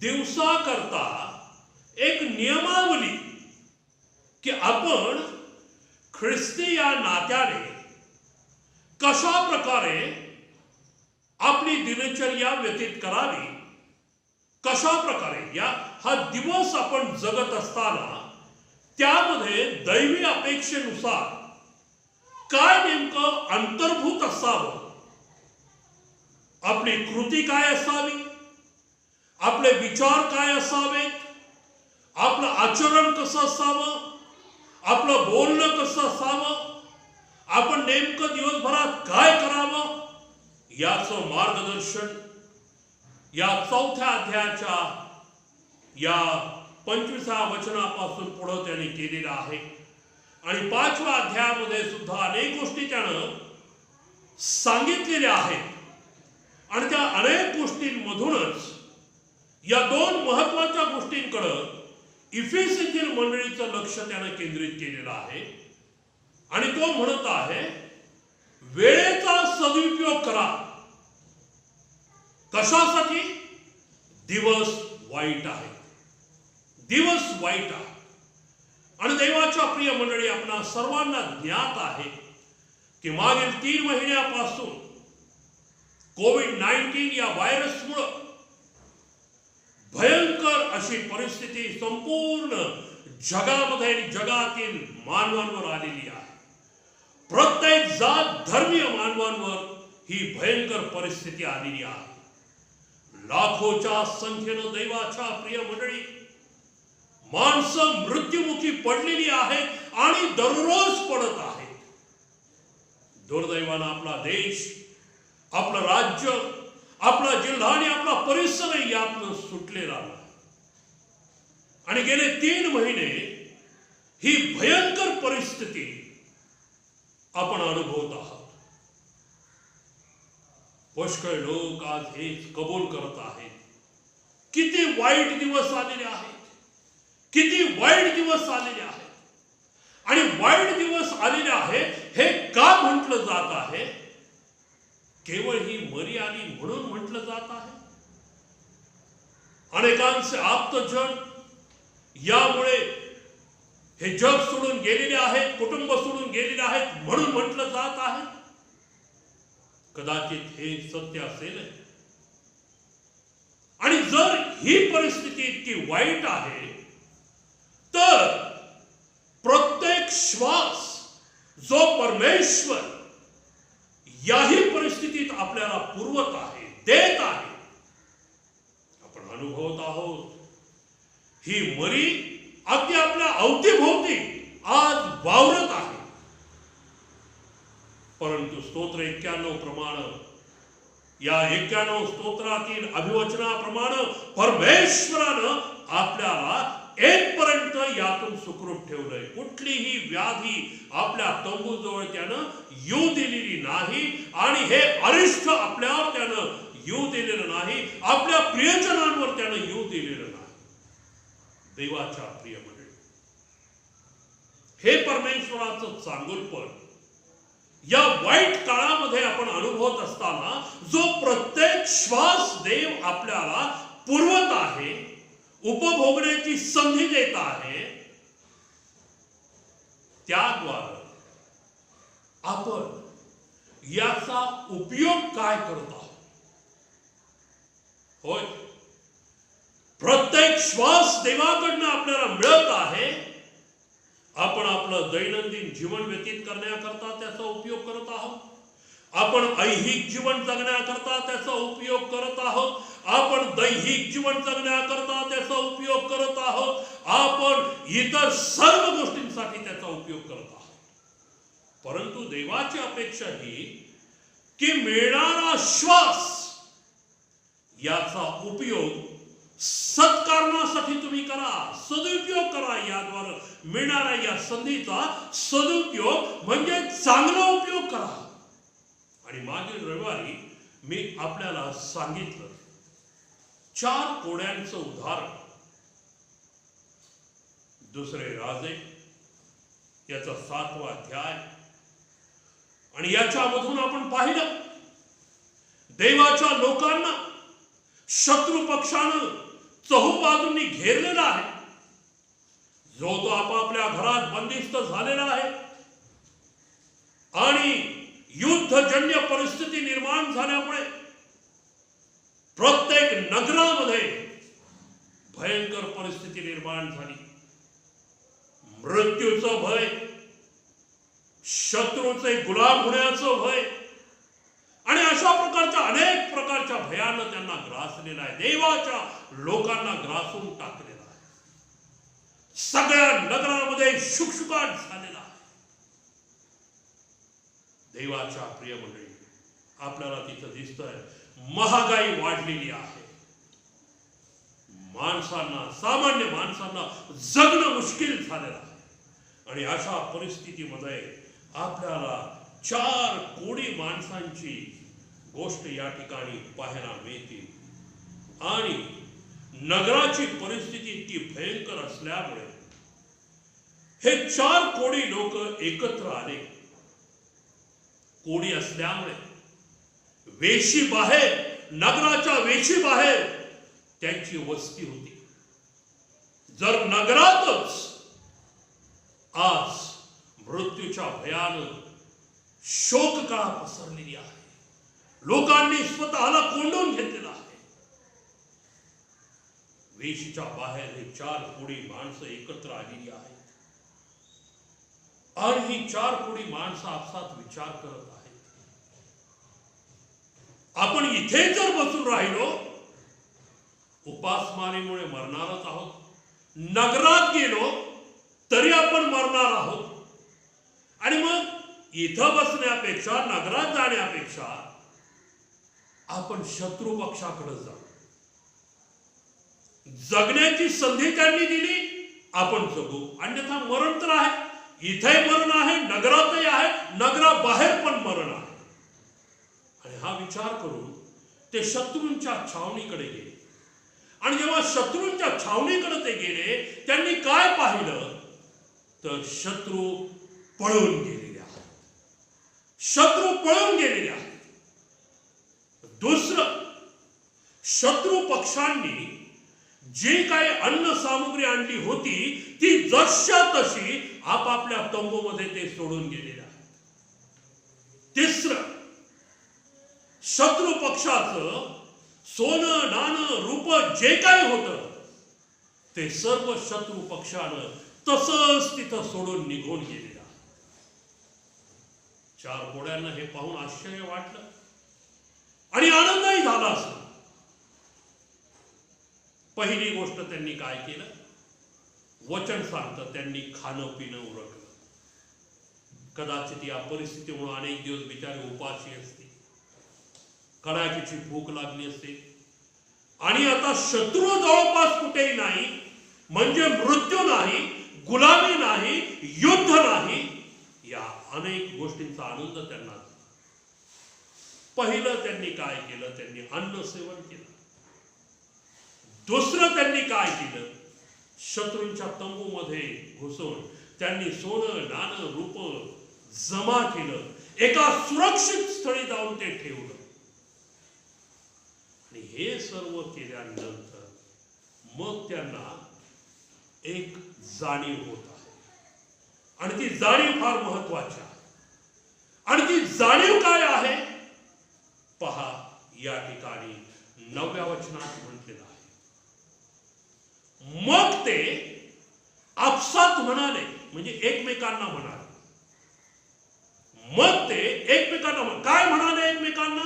दिवसाकरता एक नियमावली की आपण ख्रिस्ती या नात्याने कशा प्रकारे आपली दिनचर्या व्यतीत करावी, कशा प्रकारे हा दिवस आपण जगत असताना त्यामध्ये दैवी अपेक्षेनुसार काय नेमकं अंतर्भूत असावं, आपली कृती काय असावी, आपले विचार काय असावेत, आपलं आचरण कसं असावं, आपलं बोलणं कसं असावं, आपण नेमकं दिवसभरात काय करावं, याचं मार्गदर्शन या 4थ्या अध्यायाच्या या 25व्या वचनापासून पुढे त्याने केलेलं आहे. आणि 5व्या अध्यायामध्ये सुद्धा अनेक गोष्टी त्यानं सांगितलेल्या आहेत. आणि त्या अनेक गोष्टींमधूनच या 2 महत्वाच्या गोष्टींकडे इफिस येथील मंडळीचं लक्ष त्यानं केंद्रित केलेलं आहे. आणि तो म्हणत आहे, वेळेचा सदुपयोग करा. कशासाठी? दिवस वाईट आहे. आणि देवाच्या प्रिय मंडळी, आपणा सर्वांना ज्ञात आहे की मागील 3 महिन्यापासून कोविड-19 या व्हायरसमुळे भयंकर अशी परिस्थिती संपूर्ण जगामध्ये आणि जगातील मानवांवर आलेली आहे. प्रत्येक जात धर्मीय मानवांवर ही भयंकर परिस्थिती आलेली आहे. लाखोच्या संख्येनं देवाच्या प्रिय मंडळी माणसं मृत्युमुखी पडलेली आहेत आणि दररोज पडत आहेत. दुर्दैवानं आपला देश, आपलं राज्य, आपला जिल्हा आणि आपला परिसर यातनं सुटलेला नाही. आणि गेले 3 महिने ही भयंकर परिस्थिती आपण अनुभवत आहोत. पुष्कळ लोक आज हेच कबूल करत आहेत. किती वाईट दिवस आलेले आहेत, किती वाईट दिवस आलेले आहेत. आणि वाईट दिवस आलेले आहेत हे का म्हटलं जात आहे? केवळ ही मरी आली म्हणून म्हटलं जात आहे? अनेकांचे आप्तजन यामुळे हे जग सोडून गेलेले आहेत, कुटुंब सोडून गेलेले आहेत म्हणून म्हटलं जात आहे? कदाचित हे सत्य असेल. आणि जर ही परिस्थिती इतकी वाईट आहे तर प्रत्येक श्वास जो परमेश्वर याही परिस्थितीत आपल्याला पुरवत आहे, देत आहे, आपण अनुभवत आहोत. ही मरी अगदी आपल्या अवतीभोवती आज वावरत आहे. परंतु स्तोत्र 91 प्रमाणे, या 91 स्तोत्रातील अभिवचनाप्रमाणे परमेश्वरानं आपल्याला एकपर्यंत यातून सुखरूप ठेवलंय. कुठलीही व्याधी आपल्या तंबूजवळ त्यानं येऊ दिलेली नाही. आणि हे अरिष्ट आपल्यावर त्यानं येऊ दिलेलं नाही, आपल्या प्रियजनांवर त्यानं येऊ दिलेलं नाही. देवाच्या प्रिय मंडळी, हे परमेश्वराचं चांगुलपण या वाईट काळामध्ये आपण अनुभवत असताना जो प्रत्येक श्वास देव आपल्याला पुरवत आहे, उपभोगण्याची संधी देत आहे, त्याद्वारे आपण याचा उपयोग काय करत आहोत? होय, प्रत्येक श्वास देवाकडनं आपल्याला मिळत आहे. आपण आपलं दैनंदिन जीवन व्यतीत करण्याकरता त्याचा उपयोग करत आहोत. आपण ऐहिक जीवन जगण्याकरता त्याचा उपयोग करत आहोत. आपण दैहिक जीवन जगण्याकरता त्याचा उपयोग करत आहोत. आपण इतर सर्व गोष्टींसाठी त्याचा उपयोग करत आहोत. परंतु देवाची अपेक्षा ही की मिळणारा श्वास याचा उपयोग सत्कारणासाठी तुम्ही करा, सदुपयोग करा. याद्वारे मिळणाऱ्या या संधीचा सदुपयोग म्हणजे चांगला उपयोग करा. आणि मागील रविवारी मी आपल्याला सांगितलं 4 कोड्यांचं उदाहरण. दुसरे राजे याचा 7वा अध्याय. आणि याच्यामधून आपण पाहिलं देवाच्या लोकांना शत्रू पक्षानं चहूबाजूंनी घेरलेला आहे. जो तो आपापल्या घरात बंदिस्त झालेला आहे आणि युद्धजन्य परिस्थिती निर्माण झाल्यामुळे प्रत्येक नगरामध्ये भयंकर परिस्थिती निर्माण झाली. मृत्यूचं भय, शत्रूचे गुलाम होण्याचं भय आणि अशा प्रकारच्या अनेक प्रकारच्या भयानं त्यांना ग्रासलेला आहे. देवाच्या लोकांना ग्रासून टाकलेला आहे. सगळ्या नगरामध्ये शुकशुकाट झालेला आहे. देवाच्या प्रिय मंडळी, आपल्याला तिथं दिसतंय महागाई वाढलेली आहे. माणसांना, सामान्य माणसांना जगणं मुश्किल झालेलं आहे. आणि अशा परिस्थितीमध्ये आपल्याला 4 कोडी माणसांची गोष्ट या ठिकाणी पाहायला मिळते. आणि नगराची परिस्थिती इतकी भयंकर असल्यामुळे हे 4 कोडी लोक एकत्र आले. कोडी असल्यामुळे वेशी बाहेर, नगराच्या वेशी बाहेर त्यांची वस्ती होती. जर नगरातच आज मृत्यूच्या भयानं शोककळा पसरलेली आहे, लोकांनी स्वतःला कोंडून घेतलेला आहे. वेशीच्या बाहेर हे 4 कोडी माणसं एकत्र आलेली आहेत. आणि ही 4 कोडी माणसं आपसात विचार करत आहेत, आपण इथे जर बसून राहिलो उपासमारीमुळे मरणारच आहोत. नगरात गेलो तरी आपण मरणार आहोत. आणि मग इथं बसण्यापेक्षा, नगरात जाण्यापेक्षा आपण शत्रू पक्षाकडे जाऊ. जगण्याची संधी त्यांनी दिली, आपण जगू. अन्यथा मरण तर आहे. इथेही मरण आहे, नगरातही आहे, नगराबाहेर पण मरण आहे. आणि हा विचार करून ते शत्रूंच्या छावणीकडे गेले. आणि जेव्हा शत्रूंच्या छावणीकडे ते गेले, त्यांनी काय पाहिलं तर शत्रू पळून गेलेले आहेत. शत्रू पळून गेलेले आहेत. दुसरं, शत्रू पक्षांनी जी काही अन्न सामग्री आणली होती ती जशा तशी आपापल्या तंबूमध्ये ते सोडून गेलेले आहेत. तिसरं, शत्रू पक्षाचं सोनं, नाणं, रूप जे काही होतं ते सर्व शत्रू पक्षानं तसंच तिथं सोडून निघून गेलेलं. 4 कोड्यांना हे पाहून आश्चर्य वाटलं आणि आनंदही झाला असं. पहिली गोष्ट त्यांनी काय केलं, वचन सांगतं त्यांनी खाणं पिणं उरकलं. कदाचित या परिस्थितीमुळे अनेक दिवस बिचारे उपाशी असते, कडाकीची भूक लागली असते. आणि आता शत्रू जवळपास कुठेही नाही, म्हणजे मृत्यू नाही, गुलामी नाही, युद्ध नाही, या अनेक गोष्टींचा आनंद त्यांना झाला. पहिलं त्यांनी काय केलं, त्यांनी अन्न सेवन केलं. दुसरं त्यांनी काय केलं, शत्रूंच्या तंबूमध्ये घुसून त्यांनी सोनं, नाणं, रूप जमा केलं. एका सुरक्षित स्थळी जाऊन ते ठेवलं. आणि हे सर्व केल्यानंतर मग त्यांना एक जाणीव होत आहे. आणि ती जाणीव फार महत्वाची आहे. आणि ती जाणीव काय आहे पहा, या ठिकाणी 9व्या वचनात म्हटलेलं आहे. मग ते आपसात म्हणाले, म्हणजे एकमेकांना म्हणाले. मग ते एकमेकांना काय म्हणाले एकमेकांना,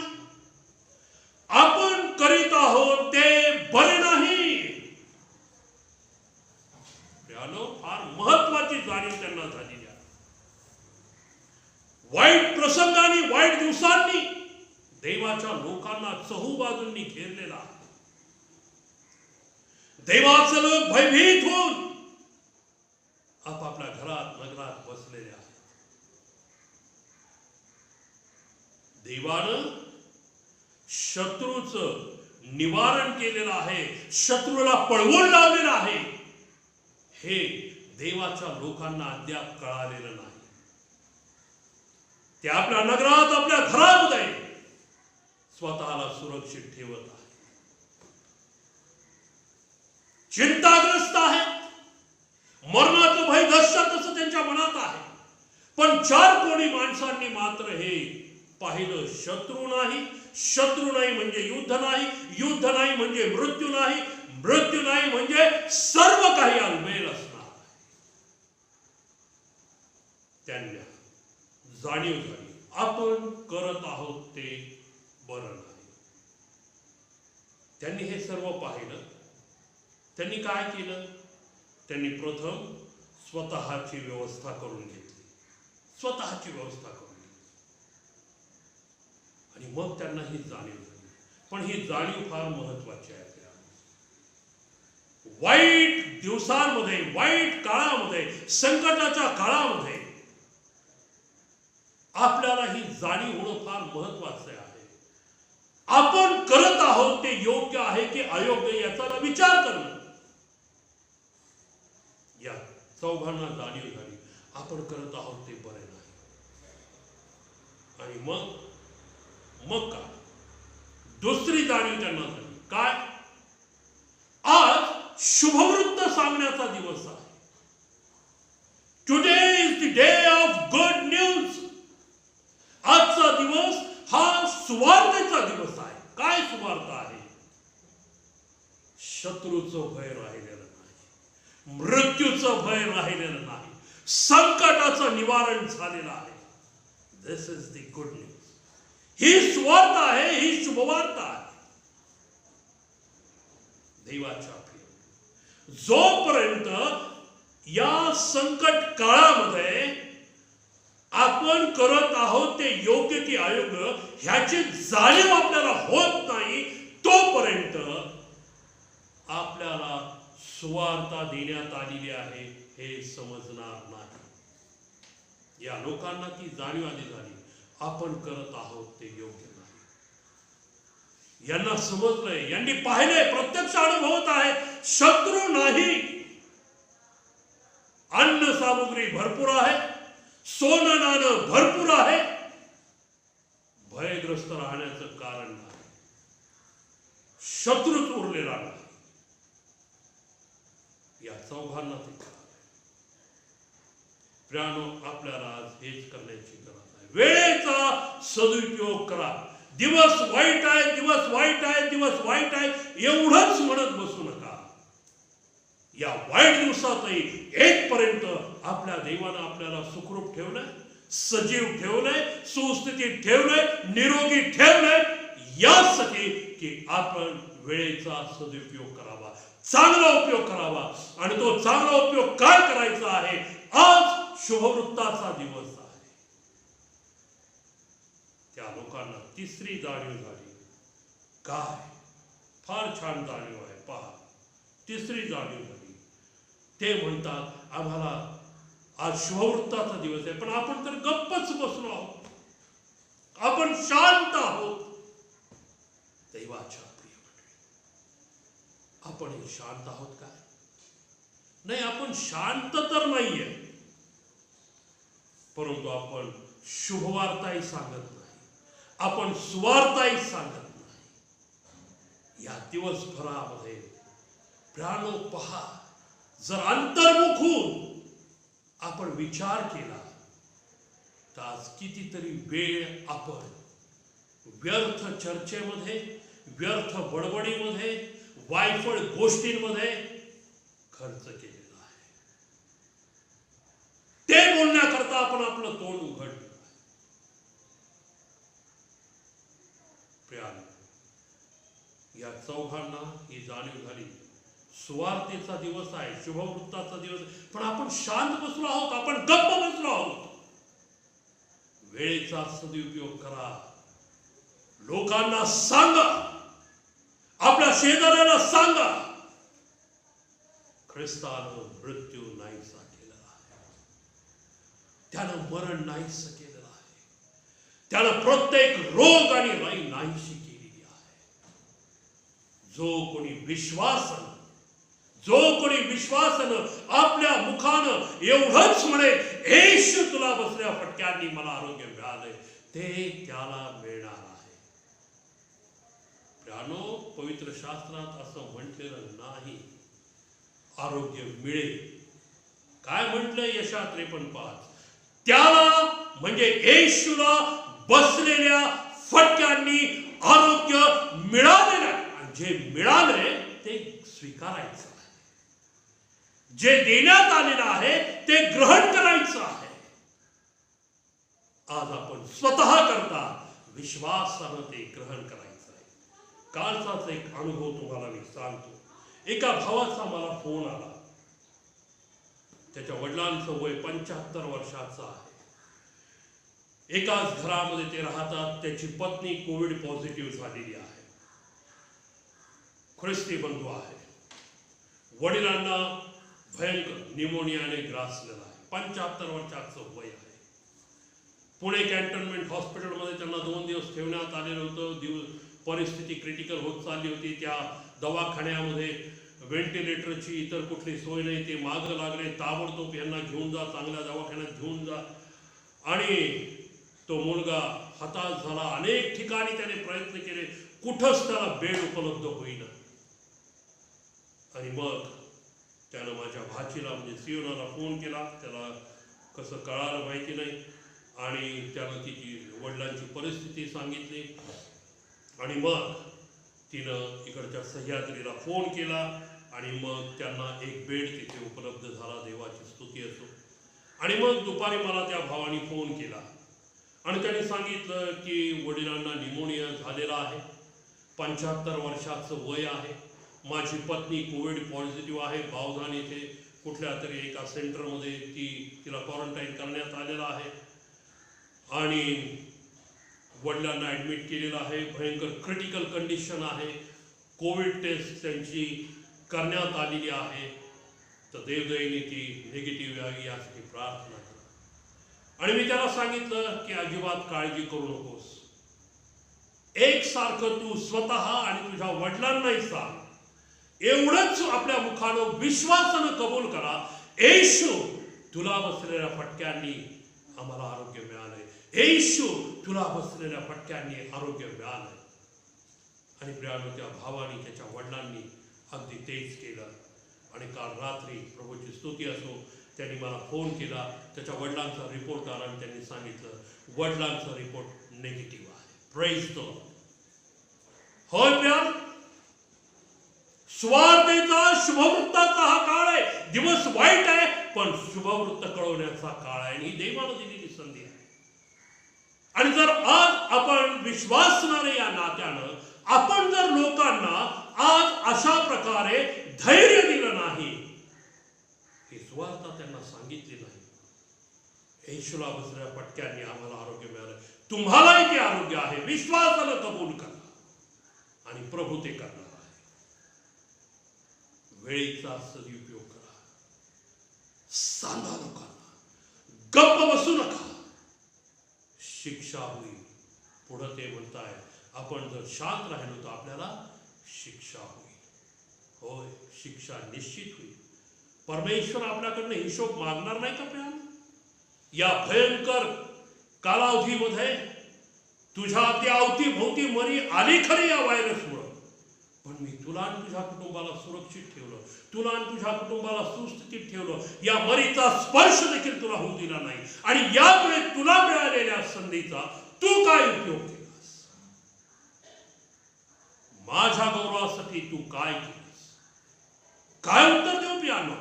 आपण करीत आहोत ते बरे नाही. फार महत्वाची जाणीव त्यांना झालेली आहे. वाईट प्रसंगाने, वाईट दिवसांनी देवाच्या लोकांना चहूबाजूंनी घेरलेला आहे. देवाचे लोक भयभीत होऊन आपापल्या घरात नगरात बसलेले आहेत. देवानं शत्रूचं निवारण केलेलं आहे, शत्रूला पळवून लावलेलं आहे. हे देवाच्या लोकांना अद्याप कळालेलं नाही. ते आपल्या नगरात, आपल्या घरामध्ये स्वतःला सुरक्षित ठेवत आहे, चिंताग्रस्त आहेत. मरणाचं भय दहशत असं त्यांच्या मनात आहे. पण 4 कोणी माणसांनी मात्र हे पाहिलं, शत्रू नाही. शत्रू नाही म्हणजे युद्ध नाही, युद्ध नाही म्हणजे मृत्यू नाही, मृत्यू नाही म्हणजे सर्व काही अलबेल असणार. त्यांना जाणीव झाली, आपण करत आहोत ते बरं नाही. त्यांनी हे सर्व पाहिलं. त्यांनी काय केलं? त्यांनी प्रथम स्वतःची व्यवस्था करून घेतली, स्वतःची व्यवस्था करून घेतली. आणि मग त्यांना ही जाणीव झाली. पण ही जाणीव फार महत्वाची आहे. वाईट दिवसांमध्ये, वाईट काळामध्ये, संकटाच्या काळामध्ये आपल्याला ही जाणीव होणं फार महत्वाचं आहे. आपण करत आहोत ते योग्य आहे की अयोग्य याचा विचार करणं. या चौघांना जाणीव झाली, आपण करत आहोत ते बरे नाही. आणि मग काय? दुसरी जाणीव त्यांना झाली. काय? आज शुभवृत्त सांगण्याचा दिवस आहे. Today is the day of good news. आजचा दिवस हा सुवार्तेचा दिवस आहे. काय सुवार्ता आहे? शत्रूचं भय राहिलेलं नाही, मृत्यूचं भय राहिलेलं नाही, संकटाचं निवारण झालेलं आहे. दिस इज द गुड न्यूज. ही सुवार्ता आहे, ही शुभवार्ता आहे. देवाच्या प्रिय, जोपर्यंत या संकट काळामध्ये आपण करत आहोत ते योग्य की अयोग्य ह्याची जाणीव आपल्याला होत नाही, तोपर्यंत आपल्याला सुवार्ता देण्यात आलेली आहे हे समजणार नाही. या लोकांना ती जाणीव आली झाली, आपण करत आहोत ते योग्य नाही. यांना समजलंय, यांनी पाहिलंय, प्रत्यक्ष अनुभवत आहे, शत्रू नाही. अन्न सामुग्री भरपूर आहे, सोनं नाणं भरपूर आहे, भयग्रस्त राहण्याचं कारण नाही. शत्रूच उरलेला नाही. या चौघांना ते प्रियानो, आपल्याला आज हेच करण्याची गरज आहे. वेळेचा सदुपयोग करा. दिवस वाईट आहे, दिवस वाईट आहे, दिवस वाईट आहे एवढंच म्हणत बसू नका. या वाईट दिवसातही एकपर्यंत आपल्या देवानं आपल्याला सुखरूप ठेवलंय, सजीव ठेवलंय, सुस्थितीत ठेवलंय, निरोगी ठेवलंय, यासाठी की आपण वेळेचा सदुपयोग करावा, चांगला उपयोग करावा. आणि तो चांगला उपयोग काय करायचा आहे? आज शुभवृत्ताचा दिवस आहे. त्या लोकांना तिसरी जाणीव झाली. काय फार छान जाणीव आहे पहा. तिसरी जाणीव झाली. ते म्हणतात, आम्हाला आज शुभवृत्ताचा दिवस आहे, पण आपण तर गप्पच बसलो आहोत, आपण शांत आहोत. देवाच्या प्रिय मंडळी, आपण हे शांत आहोत काय? नाही, आपण शांत तर नाहीये, परंतु आपण शुभवार्ताही सांगत नाही, आपण सुवार्ताही सांगत नाही. या दिवसभरामध्ये प्रियानो पहा, जर अंतर्मुख होऊन आपण विचार केला तर आज कितीतरी वेळ आपण व्यर्थ चर्चेमध्ये, व्यर्थ बडबडीमध्ये, वायफळ गोष्टींमध्ये खर्च केलेला आहे. ते बोलण्याकरता आपण आपलं तोंड उघडलं. प्रियानो, या चौघांना ही जाणीव झाली, सुवार्तेचा दिवस आहे, शुभवृत्ताचा दिवस, पण आपण शांत बसलो आहोत, आपण गप्प बसलो आहोत. वेळेचा सदुपयोग करा. लोकांना सांगा, आपल्या शेजाऱ्याला सांगा, ख्रिस्तानं मृत्यू नाहीसा केलेला आहे. त्यानं मरण नाहीसं केलेलं आहे. त्यानं प्रत्येक रोग आणि राई नाहीशी केलेली आहे. जो कोणी विश्वासानं आपल्या मुखानं एवढंच म्हणेल, येशू तुला बसल्या फटक्यांनी मला आरोग्य मिळालंय, ते त्याला मिळणार आहे. प्रियानो, पवित्र शास्त्रात असं म्हटलेलं नाही आरोग्य मिळेल. काय म्हटलंय यशा 53:5? त्याला म्हणजे येशूला बसलेल्या फटक्यांनी आरोग्य मिळालेलं आहे. आणि जे मिळालंय ते स्वीकारायचं आहे. जे देण्यात आलेलं आहे ते ग्रहण करायचं आहे. आज आपण स्वतः करता विश्वासानं ते ग्रहण करायचं आहे. कालचाच एक अनुभव तुम्हाला मी सांगतो. एका भावाचा मला फोन आला. त्याच्या वडिलांचं वय 75 वर्षाचं आहे. एकाच घरामध्ये ते राहतात. त्याची पत्नी कोविड पॉझिटिव्ह झालेली आहे. ख्रिस्ती बंधू आहे. वडिलांना भयंकर निमोनियाने ग्रासलेला आहे. 75 वर्षाचं वय आहे. पुणे कॅन्टोन्मेंट हॉस्पिटलमध्ये त्यांना 2 दिवस ठेवण्यात आलेलं होतं. परिस्थिती क्रिटिकल होत चालली होती. त्या दवाखान्यामध्ये व्हेंटिलेटरची इतर कुठली सोय नाही. ते मागं लागले, ताबडतोब यांना घेऊन जा, चांगल्या दवाखान्यात घेऊन जा. आणि तो मुलगा हताश झाला. अनेक ठिकाणी त्याने प्रयत्न केले, कुठंच त्याला बेड उपलब्ध होईना. आणि मग त्यानं माझ्या भाचीला म्हणजे सियोनाला फोन केला. त्याला कसं कळालं माहिती नाही. आणि त्यानं तिची वडिलांची परिस्थिती सांगितली. आणि मग तिनं इकडच्या सह्याद्रीला फोन केला. आणि मग त्यांना एक बेड तिथे उपलब्ध झाला. देवाची स्तुती असो. आणि मग दुपारी मला त्या भावाने फोन केला आणि त्याने सांगितलं की वडिलांना निमोनिया झालेला आहे. 75 वर्षाचं वय आहे. माझी पत्नी कोविड पॉझिटिव्ह आहे. बावधान येथे कुठल्या तरी एका सेंटरमध्ये तिला क्वारंटाईन करण्यात आलेलं आहे. आणि वडिलांना ॲडमिट केलेलं आहे. भयंकर क्रिटिकल कंडिशन आहे. कोविड टेस्ट त्यांची करण्यात आलेली आहे. तर देवदयेने ती निगेटिव्ह यावी यासाठी प्रार्थना करा. आणि मी त्याला सांगितलं की अजिबात काळजी करू नकोस. एकसारखं तू स्वतः आणि तुझ्या वडिलांनाही सांग. एवढंच आपल्या मुखानं विश्वासानं कबूल करा, येशू तुला बसलेल्या फटक्यांनी आम्हाला आरोग्य मिळालंय. येशू तुला बसलेल्या फटक्यांनी आरोग्य मिळालंय. आणि प्रियानो, त्या भावानी त्याच्या वडिलांनी अगदी तेच केलं. आणि काल रात्री प्रभूची स्तुती असो, त्यांनी मला फोन केला. त्याच्या वडिलांचा रिपोर्ट आला आणि त्यांनी सांगितलं वडिलांचा रिपोर्ट निगेटिव्ह आहे. Praise the Lord. होय प्रिया, सुवार्तेचा शुभवृत्ताचा हा काळ आहे. दिवस वाईट आहे पण शुभवृत्त कळवण्याचा काळ आहे. आणि ही देवानं दिलेली संधी आहे. आणि जर आज आपण विश्वासणारे या नात्यानं आपण जर लोकांना आज अशा प्रकारे धैर्य दिलं नाही, ही सुवार्ता त्यांना सांगितली नाही, येशूला बसलेल्या पटक्यांनी आम्हाला आरोग्य मिळालं, तुम्हालाही ते आरोग्य आहे, विश्वासानं कबूल करा आणि प्रभू ते करणार आहे. वेळेचा सदुपयोग करा. सांगा लोकांना, गप्प बसू नका. शिक्षा होईल. पुढं ते म्हणताय आपण जर शांत राहिलो तर आपल्याला शिक्षा होईल. होय, शिक्षा निश्चित होईल. परमेश्वर आपल्याकडनं हिशोब मागणार नाही का प्रिया? या भयंकर कालावधीमध्ये तुझ्या अगदी अवतीभोवती मरी आली खरी या व्हायरसमुळं, पण मी तुला आणि तुझ्या कुटुंबाला सुरक्षित ठेवलं, तुला आणि तुझ्या कुटुंबाला सुस्थितीत ठेवलं. या मरीचा स्पर्श देखील तुला होऊ दिला नाही. आणि यामुळे तुला मिळालेल्या संधीचा तू काय उपयोग केलास? माझ्या गौरवासाठी तू काय केलंस? काय उत्तर देऊ प्रियानो?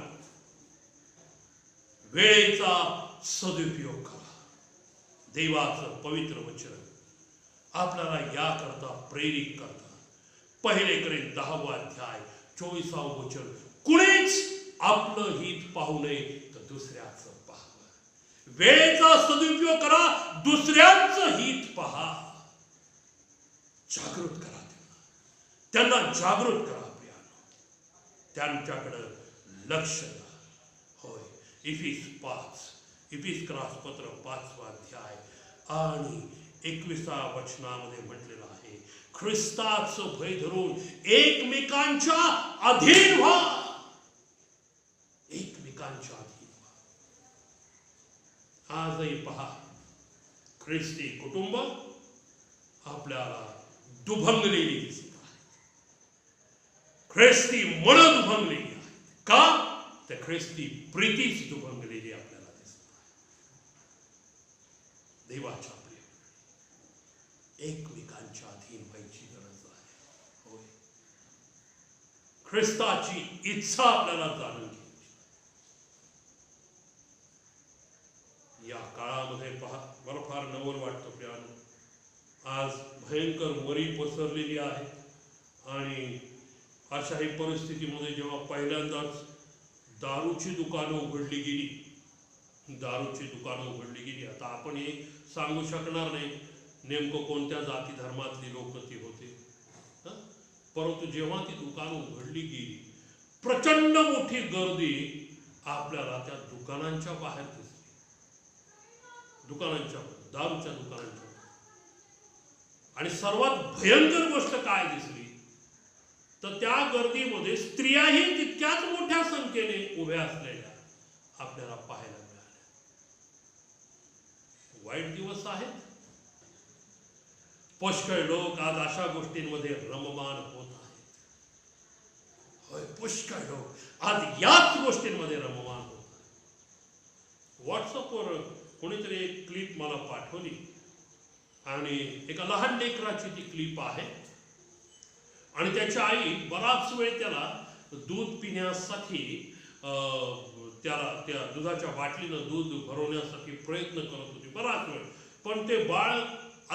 वेळेचा सदुपयोग करा. देवाचं पवित्र वचन आपल्याला याकरता प्रेरित करता. 1 करेन 10 अध्याय 24 वचन, कुणीच आपलं हित पाहू नये तर दुसऱ्याचं पाहावं. वेळेचा सदुपयोग करा, दुसऱ्यांचं हित पहा, जागृत करा त्यांना जागृत करा प्रियानो, त्यांच्याकडे लक्ष द्या. होय, इफिस पत्र 5वा अध्याय आणि 21व्या वचनामध्ये म्हटलेलं आहे, ख्रिस्ताचं भय धरून एकमेकांच्या अधीन व्हा, एकमेकांच्या अधीन व्हा. आजही पहा, ख्रिस्ती कुटुंब आपल्याला दुभंगलेली दिसत आहे. ख्रिस्ती मन दुभंगलेली आहे. का? तर ख्रिस्ती प्रीतीच दुभंगलेली आपल्याला दिसत आहे. देवाच्या प्रिय, एकमेकांच्या अधीन व्हायची गरज आहे. होय, ख्रिस्ताची इच्छा आपल्याला जाणून घ्यायची. या काळामध्ये पहा, मला फार नवल वाटतं प्रियानो, आज भयंकर मरी पसरलेली आहे आणि अशाही परिस्थितीमध्ये जेव्हा पहिल्यांदाच दारूची दुकानं उघडली गेली, आता आपण हे सांगू शकणार नाही नेमकं कोणत्या जाती धर्मातली लोक ती होते, परंतु जेव्हा ती दुकानं उघडली गेली, प्रचंड मोठी गर्दी आपल्याला त्या दुकानांच्या बाहेर दिसली, दारूच्या दुकानांच्या. आणि सर्वात भयंकर गोष्ट काय दिसली तर त्या गर्दीमध्ये स्त्रियाही तितक्याच मोठ्या संख्येने उभ्या असलेल्या आपल्याला पाहायला मिळाल्या. वाईट दिवस आहेत. पुष्कळ लोक आज अशा गोष्टींमध्ये रममान होत आहेत. होय, पुष्कळ लोक आज याच गोष्टींमध्ये रममान होत आहेत. व्हॉट्सअपवर कोणीतरी एक क्लिप मला पाठवली आणि एका लहान लेकराची ती क्लिप आहे आणि त्याची आई बराच वेळ त्याला दूध पिण्यासाठी त्याला त्या दुधाच्या बाटलीनं दूध भरवण्यासाठी प्रयत्न करत होती बराच वेळ, पण ते बाळ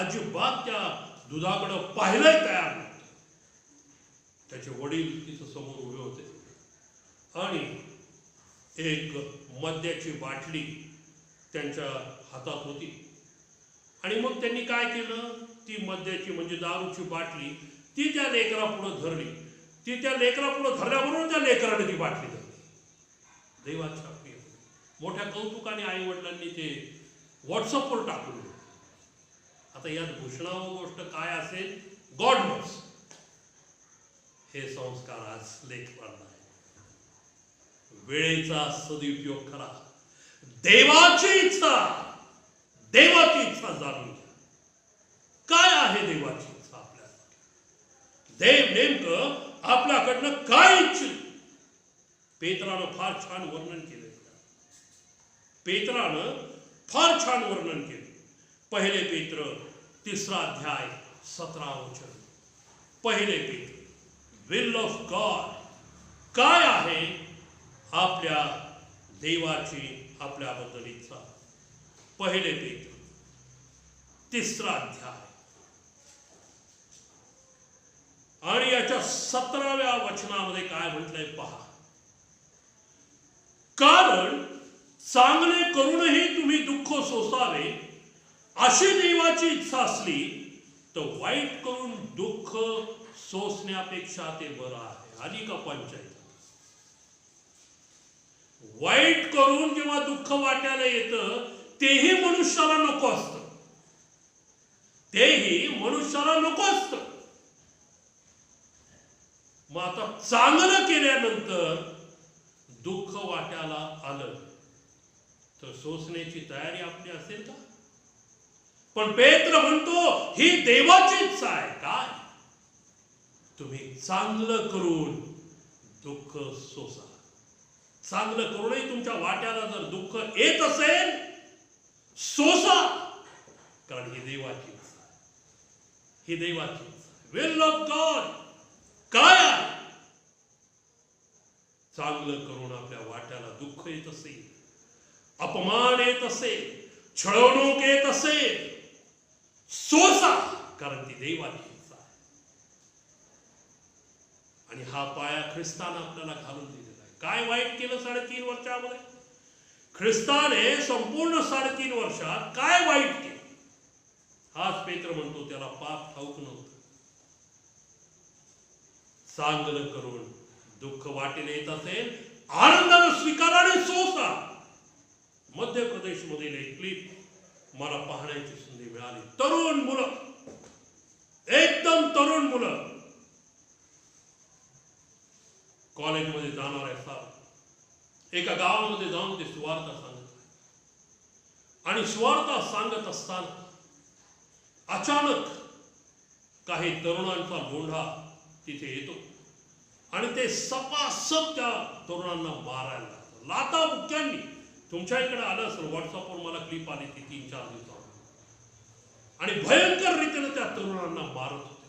अजिबात त्या दुधाकडं पाहायलाही तयार नव्हतं. त्याचे वडील तिथं समोर उभे होते आणि एक मद्याची बाटली त्यांच्या हातात होती आणि मग त्यांनी काय केलं, ती मद्याची म्हणजे दारूची बाटली ती त्या लेकरापुढं धरली. ती त्या लेकरापुढं धरल्याबरोबर त्या लेकराने ती बाटली धरली. देवाच्या प्रिय, मोठ्या कौतुकाने आई वडिलांनी ते व्हॉट्सअपवर टाकून दिलं. आता यात घोषणावं गोष्ट काय असेल, गॉड नोस. हे संस्कार आज लेकरांना आहे. वेळेचा सदुपयोग करा. देवाची इच्छा जाणून घ्या. काय आहे देवाची इच्छा आपल्यासाठी? देव नेमकं आपल्याकडनं काय इच्छित? पेत्रानं फार छान वर्णन केलं. पहिले पेत्र 3रा अध्याय 17 वचन. पहिले पेत्र, विल ऑफ गॉड काय आहे आपल्या देवाची आपल्याबद्दल इच्छा. पहिले पेत्र 3रा अध्याय आणि याच्या 17व्या वचनामध्ये काय म्हटलंय पहा. कारण चांगले करूनही तुम्ही दुःख सोसावे अशी देवाची इच्छा असली तर वाईट करून दुःख सोसण्यापेक्षा ते बरं आहे. आली का पंचायत? वाईट करून जेव्हा दुःख वाटायला येतं तेही मनुष्याला नको असतं. मग आता चांगलं केल्यानंतर दुःख वाट्याला आलं तर सोसण्याची तयारी आपली असेल का? पण पेत्र म्हणतो ही देवाची इच्छा आहे. काय? तुम्ही चांगलं करून दुःख सोसा. चांगलं करूनही तुमच्या वाट्याला जर दुःख येत असेल सोसा, कारण ही देवाची इच्छा आहे. ही देवाची इच्छा. विल ऑफ गॉड काय आहे? चांगलं करून आपल्या वाट्याला दुःख येत असेल, अपमान येत असेल, छळवणूक येत असेल, सोसा, कारण ती देवाची इच्छा आहे. आणि हा पाया ख्रिस्तानं आपल्याला घालून दिलेला आहे. काय वाईट केलं 3.5 वर्षामध्ये? ख्रिस्ताने संपूर्ण 3.5 वर्षात काय वाईट केले, हाच पेत्र म्हणतो त्याला पाप ठाऊक नव्हतं. चांगलं करून दुःख वाटेने येत असेल, आनंदानं स्वीकारा आणि सोसा. मध्य प्रदेशमधील एक क्लिप मला पाहण्याची संधी मिळाली. तरुण मुलं, एकदम तरुण मुलं, कॉलेजमध्ये जाणार असतात, एका गावामध्ये जाऊन ते सुवार्ता सांगत आणि सुवार्ता सांगत असताना अचानक काही तरुणांचा लोंढा तिथे येतो आणि ते सपासप त्या तरुणांना मारायला लागतात, लाथा बुक्क्यांनी. तुमच्या इकडे आलं असेल, व्हॉट्सअपवर मला क्लिप आली ती 3-4 दिवसावर, आणि भयंकर रीतीने त्या तरुणांना मारत होते.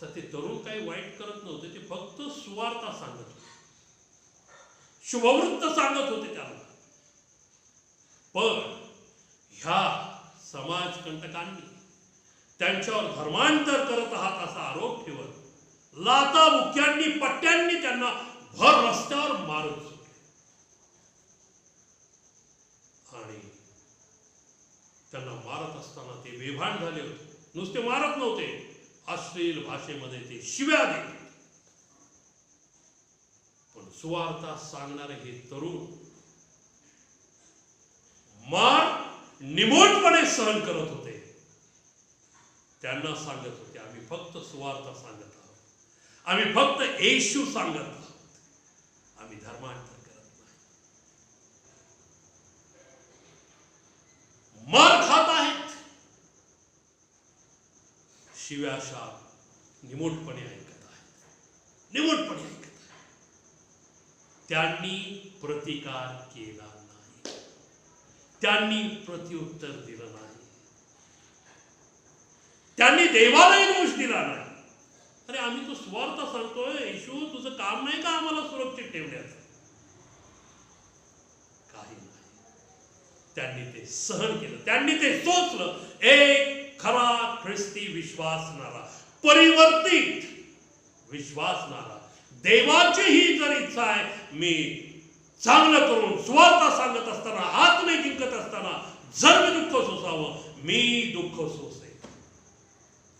तर ते तरुण काही वाईट करत नव्हते, ते फक्त सुवार्ता सांगत होते, शुभवृत्त सांगत होते त्याला. पण ह्या समाजकंटकांनी त्यांच्यावर धर्मांतर करत आहात असा आरोप ठेवत लाथा बुक्क्यांनी पट्ट्यांनी त्यांना भर रस्त्यावर मारत सुटले. आणि त्यांना मारत असताना ते बेभान झाले होते. नुसते मारत नव्हते, अश्लील भाषेमध्ये ते शिव्या देत. पण सुवार्ता सांगणारे हे तरुण मार निमूटपणे सहन करत होते. त्यांना सांगत होते, आम्ही फक्त सुवार्ता सांगत आहोत, आम्ही फक्त येशू सांगत आहोत, आम्ही धर्मांतर करत नाही. मार खात आहेत, शिव्याशा निमूटपणे ऐकत आहेत, निमूटपणे ऐकत आहेत. त्यांनी प्रतिकार केला नाही, त्यांनी प्रत्युत्तर दिलं नाही, त्यांनी देवालाही दोष दिला नाही. अरे आम्ही तो स्वार्थ सांगतोय, येशू तुझं काम नाही का आम्हाला सुरक्षित ठेवण्याचं? काही नाही. त्यांनी ते सहन केलं, त्यांनी ते सोचलं. एक खरा ख्रिस्ती विश्वासणारा, परिवर्तित विश्वासणारा, देवाची ही जर इच्छा आहे, मी चांगलं करून स्वार्थ सांगत असताना, आत्मे जिंकत असताना जर मी दुःख सोसावं, मी दुःख सोसेन.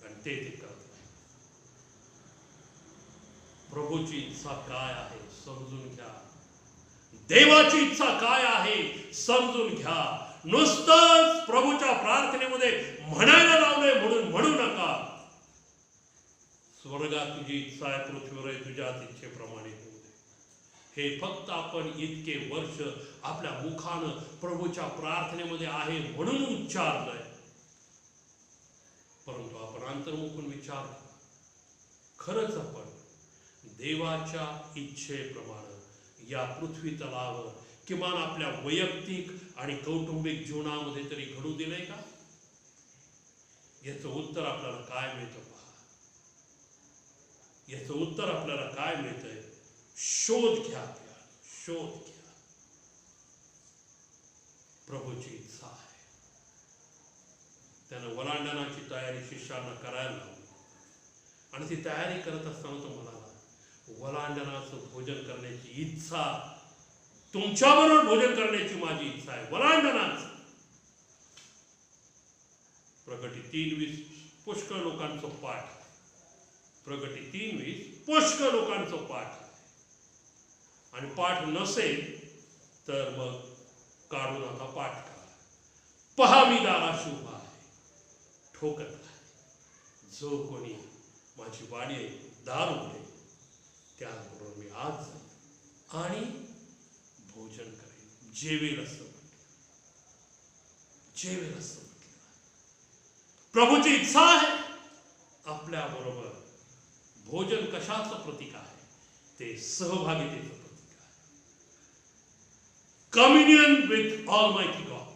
आणि ते करत. प्रभूची इच्छा काय आहे समजून घ्या, देवाची इच्छा काय आहे समजून घ्या. नुसतंच प्रभूच्या प्रार्थनेमध्ये म्हणायला लावलंय म्हणून म्हणू नका. स्वर्गात तुझी इच्छा आहे, पृथ्वीवर तुझ्याच इच्छेप्रमाणे होऊ दे. हे फक्त आपण इतके वर्ष आपल्या मुखानं प्रभूच्या प्रार्थनेमध्ये आहे म्हणून उच्चारलंय. परंतु आपण अंतर्मुखून विचार करा, खरंच आपण देवाच्या इच्छेप्रमाणे या पृथ्वी तलावर किमान आपल्या वैयक्तिक आणि कौटुंबिक जीवनामध्ये तरी घडू दिलंय का? याचं उत्तर आपल्याला काय मिळतं पहा. याचं उत्तर आपल्याला काय मिळतंय, शोध घ्या, शोध घ्या. प्रभूची इच्छा आहे. त्यानं वलांडनाची तयारी शिष्यांना करायला लावली आणि ती तयारी करत असताना तो म्हणाला, वलांडनाचं भोजन करण्याची इच्छा, तुमच्याबरोबर भोजन करण्याची माझी इच्छा आहे. वलांडनाचं. प्रगटी 3:20 पुष्कळ लोकांचं पाठ. प्रगटी 3:20 पुष्कळ लोकांचं पाठ. आणि पाठ नसेल तर मग काढून आता पाठ करा. पहा मी दाराशी उभा आहे, ठोकत आहे. जो कोणी माझी वाणी दार उघडे, त्याचबरोबर मी आज जाईन आणि भोजन करेन, जेवेल असं म्हटलं. जेवेल असं म्हटलं. प्रभूची इच्छा आहे आपल्या बरोबर. भोजन कशाचं प्रतीक आहे? ते सहभागितेचं प्रतीक आहे. Communion with almighty God,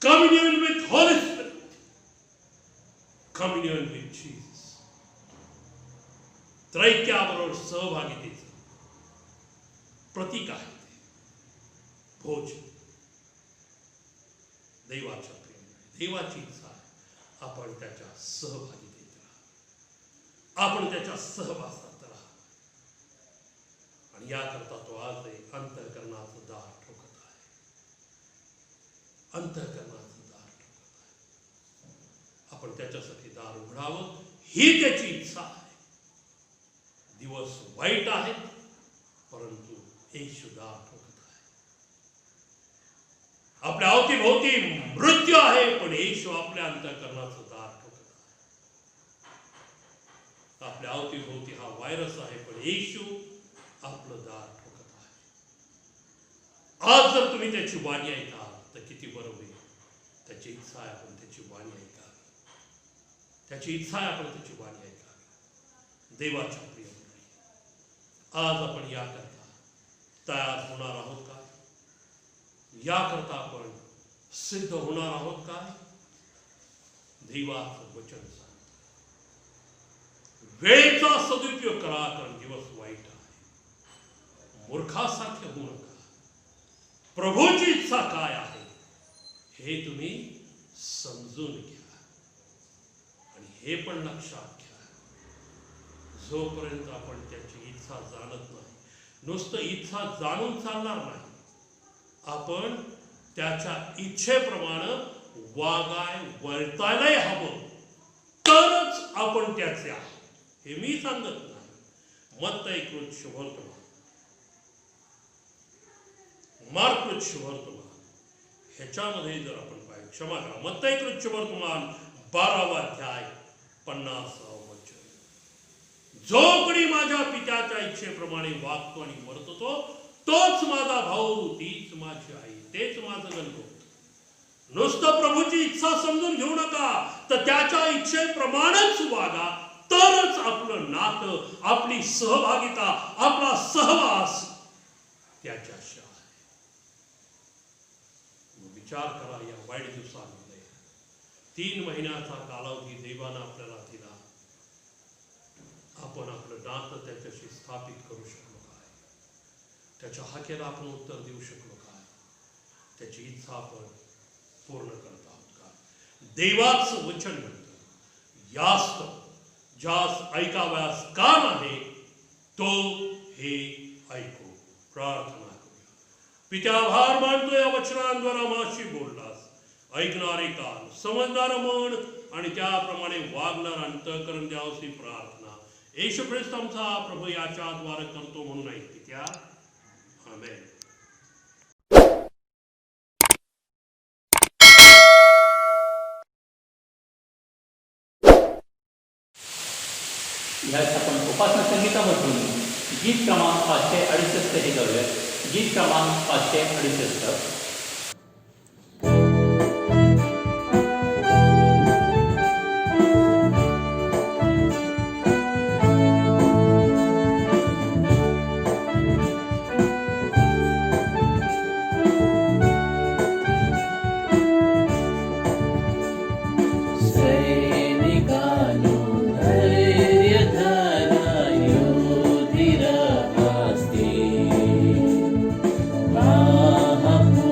communion with Holy Spirit, communion with Jesus. त्रैक्याबरोबर सहभागितेचं प्रतीक आहे ते भोजन. देवाच्या प्रेम, देवाची इच्छा आहे आपण त्याच्या सहभागितेत राहा, आपण त्याच्या सहवासात राहा. आणि याकरता तो आज अंतःकरणाचं दार ठोकत आहे. अंतःकरणाचं दार ठोकत आहे. आपण त्याच्यासाठी दार उघडावं ही त्याची इच्छा आहे. दिवस वाईट आहेत, परंतु येशू दार ठोकत आहे. आपल्या अवतीभोवती मृत्यू आहे, पण येशू आपल्या अंतःकरणाचं दार ठोकत आहे. आपल्या अवतीभोवती हा व्हायरस आहे, पण येशू आपलं दार ठोकत आहे. आज जर तुम्ही त्याची वाणी ऐकाल तर किती बरं होईल. त्याची इच्छा आहे आपण त्याची वाणी ऐकावी. त्याची इच्छा आहे आपण त्याची वाणी ऐकावी. देवाच्या प्रिय मुले, आज आपण याकरता तयार होणार आहोत का? याकरता आपण सिद्ध होणार आहोत काय? देवाचं वचन सांगतं, वेळेचा सदुपयोग करा, कारण दिवस वाईट आहे. मूर्खासारखे होऊ नका. प्रभूची इच्छा काय आहे हे तुम्ही समजून घ्या आणि हे पण लक्षात घ्या. जोपर्यंत आपण त्याची इच्छा जाणत नाही, नुसतं इच्छा जाणून चालणार नाही, आपण त्याच्या इच्छेप्रमाणे वर्तायलाही हवं, तरच आपण त्याचे आहोत. हे मी सांगत नाही. मत्तई कृत शुभवर्तमान, मार्क शुभवर्तमान ह्याच्यामध्ये जर आपण पाहिजे, क्षमा करा, मत्तई कृत शुभवर्तमान 12वा अध्याय 50वा वचन, जो कोणी माझ्या पित्याच्या इच्छेप्रमाणे वागतो आणि वर्ततो तोच माझा भाऊ, तीच माझी आई, तेच माझं गणगोत. नुसतं प्रभूची इच्छा समजून घेऊ नका, तर त्याच्या इच्छेप्रमाणेच वागा, तरच आपलं नातं, आपली सहभागिता, आपला सहवास त्याच्याशी आहे. विचार करा, या वाईट दिवसांमध्ये 3 महिन्याचा कालावधी देवानं आपल्याला दिला. आपण आपलं नातं त्याच्याशी स्थापित करू शकलो काय? त्याच्या हाकेला आपण उत्तर देऊ शकलो काय? त्याची इच्छा आपण पूर्ण करत आहोत का? देवाचं वचन म्हणतं, यास्त ज्यास ऐकाव्यास काम आहे तो हे ऐकू. प्रार्थना करूया. पित्या, आभार मानतो या वचनांद्वारा माझी बोललास. ऐकणारे कान, समजणारं मन आणि त्याप्रमाणे वागणारं अंतःकरण द्यावसी प्रार्थना येशू ख्रिस्त आमचा प्रभू याच्या द्वारे करतो म्हणून ऐक पित्या. आमेन. ह्याच आपण उपासना संगीतामधून गीत क्रमांक 568 हे करूया. गीत क्रमांक 568.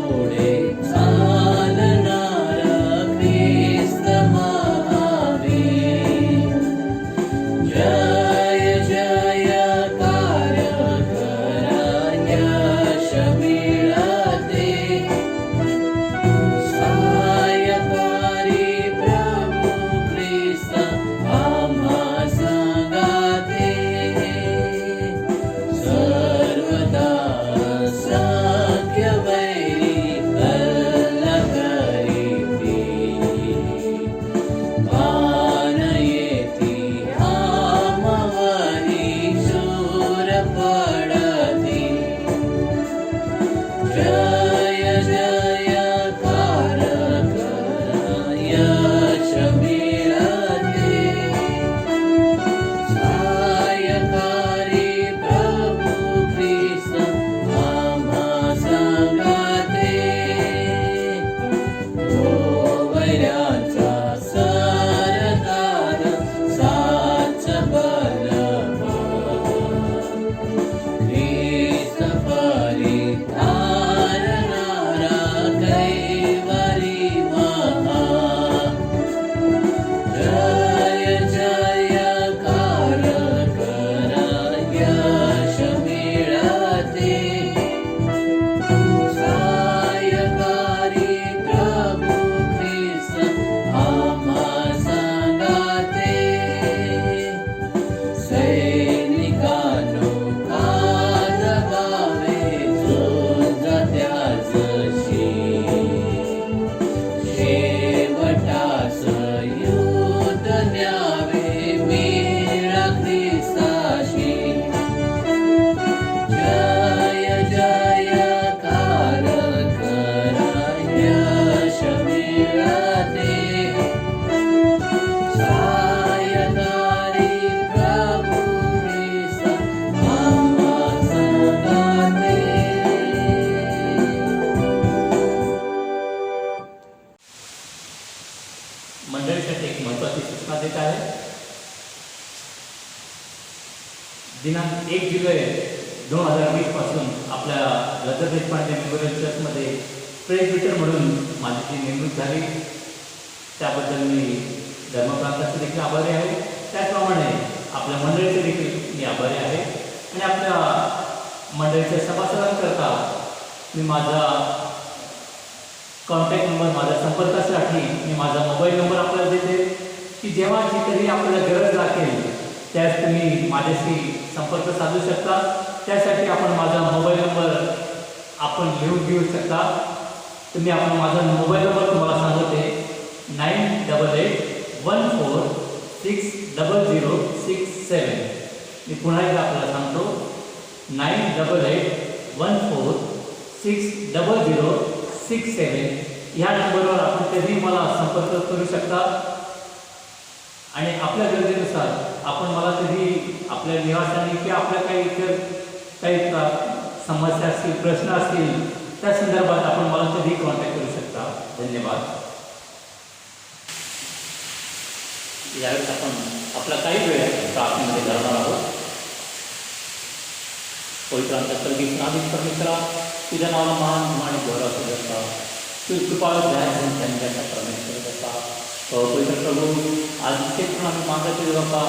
Oh दिनांक 1 जुलै 2020 पासून आपल्या दादा देशपांडे मेमोरियल चर्चमध्ये प्रेस्बिटर म्हणून माझी जी नेमणूक झाली त्याबद्दल मी धर्मप्रांताचे देखील आभारी आहे. त्याचप्रमाणे आपल्या मंडळीचे देखील मी आभारी आहे. आणि आपल्या मंडळीच्या सभासदांकरता मी माझा कॉन्टॅक्ट नंबर, माझ्या संपर्कासाठी मी माझा मोबाईल नंबर आपल्याला देते की जेव्हा जी कधी आपल्याला गरज लागेल त्यास तुम्ही माझ्याशी संपर्क साधू शकता. त्यासाठी आपण माझा मोबाईल नंबर आपण लिहून घेऊ शकता. तुम्ही आपण माझा मोबाईल नंबर तुम्हाला सांगते 9881460067. मी पुन्हा एकदा आपल्याला सांगतो 9881460067. ह्या नंबरवर आपण कधीही मला संपर्क करू शकता. आणि आपल्या गरजेनुसार आपण मला कधी आपल्या निवासाने किंवा आपल्या काही इतर काही समस्या असतील, प्रश्न असतील त्या संदर्भात आपण मला कधी कॉन्टॅक्ट करू शकता. धन्यवाद. यावेळेस आपण आपला काही वेळ प्रार्थनेमध्ये घालणार आहोत. पवित्र अंतःकरणातील नादिक परमेश्वरा, तुझ्या नावाला मान आणि गौरव असू देता. तू कृपाळू दया त्यांच्या परमेश्वर देता. पवित्र प्रभू, आज इतकेच पण आम्ही मागत बाप्पा,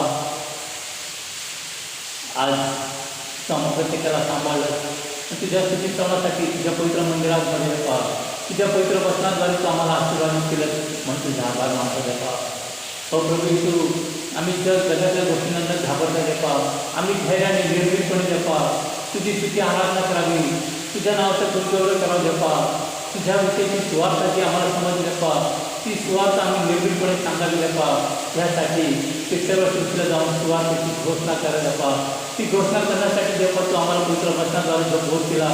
आज प्रत्येकाला सांभाळलं तुझ्या स्तुती करण्यासाठी तुझ्या पवित्र मंदिरामध्ये बाप्पा, तुझ्या पवित्र वचनाद्वारे तू आम्हाला आशीर्वाद केलं म्हणून तुझा आभार मानतो बाप्पा. प्रभू येशू, आम्ही जर जगातल्या गोष्टींना घाबरता बाप्पा, आम्ही धैर्याने निर्भीडपणे बाप्पा तुझी स्तुती आराधना करावी, तुझ्या नावाचं गुणगौरव करावं बाप्पा. तुझ्या विषयीची सुवार्ता जी आम्हाला समजली बाप्पा, ती सुवार्ता आम्ही निर्भीडपणे सांगावी बाप्पा. यासाठी ते सर्व सृष्टीला जाऊन सुवार्तेची घोषणा करायला बाप्पा. ती घोषणा करण्यासाठी बाप्पा तू आम्हाला पवित्र वचनाद्वारे जो बोध केला